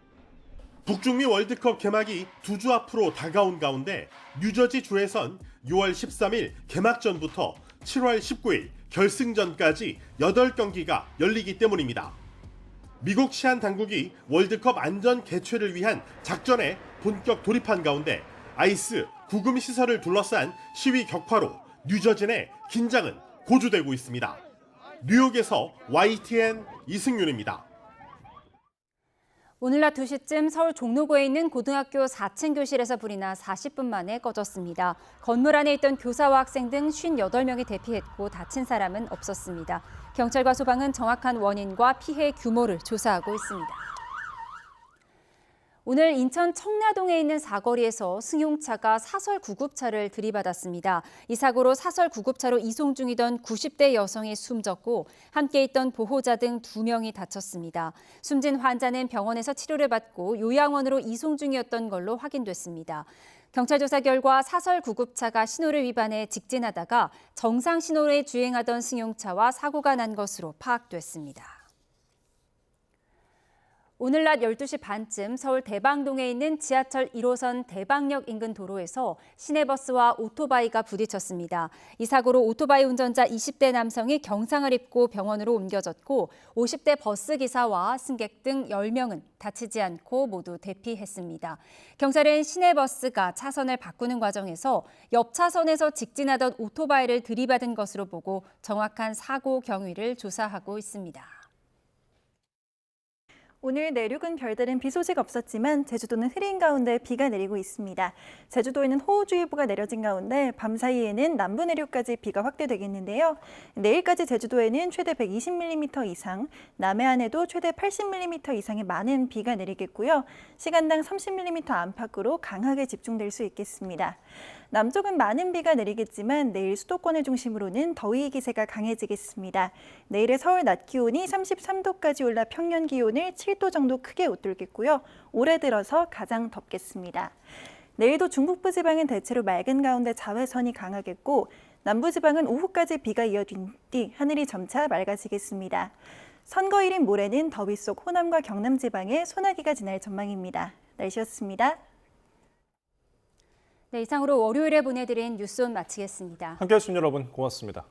북중미 월드컵 개막이 2주 앞으로 다가온 가운데 뉴저지 주에선 6월 13일 개막전부터 7월 19일 결승전까지 8경기가 열리기 때문입니다. 미국 치안 당국이 월드컵 안전 개최를 위한 작전에 본격 돌입한 가운데 아이스 구금 시설을 둘러싼 시위 격화로 뉴저지 내 긴장은 고조되고 있습니다. 뉴욕에서 YTN 이승윤입니다. 오늘 낮 2시쯤 서울 종로구에 있는 고등학교 4층 교실에서 불이 나 40분 만에 꺼졌습니다. 건물 안에 있던 교사와 학생 등 58명이 대피했고 다친 사람은 없었습니다. 경찰과 소방은 정확한 원인과 피해 규모를 조사하고 있습니다. 오늘 인천 청라동에 있는 사거리에서 승용차가 사설 구급차를 들이받았습니다. 이 사고로 사설 구급차로 이송 중이던 90대 여성이 숨졌고 함께 있던 보호자 등 2명이 다쳤습니다. 숨진 환자는 병원에서 치료를 받고 요양원으로 이송 중이었던 걸로 확인됐습니다. 경찰 조사 결과 사설 구급차가 신호를 위반해 직진하다가 정상 신호에 주행하던 승용차와 사고가 난 것으로 파악됐습니다. 오늘 낮 12시 반쯤 서울 대방동에 있는 지하철 1호선 대방역 인근 도로에서 시내버스와 오토바이가 부딪혔습니다. 이 사고로 오토바이 운전자 20대 남성이 경상을 입고 병원으로 옮겨졌고 50대 버스 기사와 승객 등 10명은 다치지 않고 모두 대피했습니다. 경찰은 시내버스가 차선을 바꾸는 과정에서 옆 차선에서 직진하던 오토바이를 들이받은 것으로 보고 정확한 사고 경위를 조사하고 있습니다. 오늘 내륙은 별다른 비 소식 없었지만 제주도는 흐린 가운데 비가 내리고 있습니다. 제주도에는 호우주의보가 내려진 가운데 밤 사이에는 남부 내륙까지 비가 확대되겠는데요. 내일까지 제주도에는 최대 120mm 이상, 남해안에도 최대 80mm 이상의 많은 비가 내리겠고요. 시간당 30mm 안팎으로 강하게 집중될 수 있겠습니다. 남쪽은 많은 비가 내리겠지만 내일 수도권을 중심으로는 더위 기세가 강해지겠습니다. 내일의 서울 낮 기온이 33도까지 올라 평년 기온을 7도 정도 크게 웃돌겠고요. 올해 들어서 가장 덥겠습니다. 내일도 중북부 지방은 대체로 맑은 가운데 자외선이 강하겠고 남부 지방은 오후까지 비가 이어진 뒤 하늘이 점차 맑아지겠습니다. 선거일인 모레는 더위 속 호남과 경남 지방에 소나기가 지날 전망입니다. 날씨였습니다. 네, 이상으로 월요일에 보내드린 뉴스온 마치겠습니다. 함께해 주신 여러분 고맙습니다.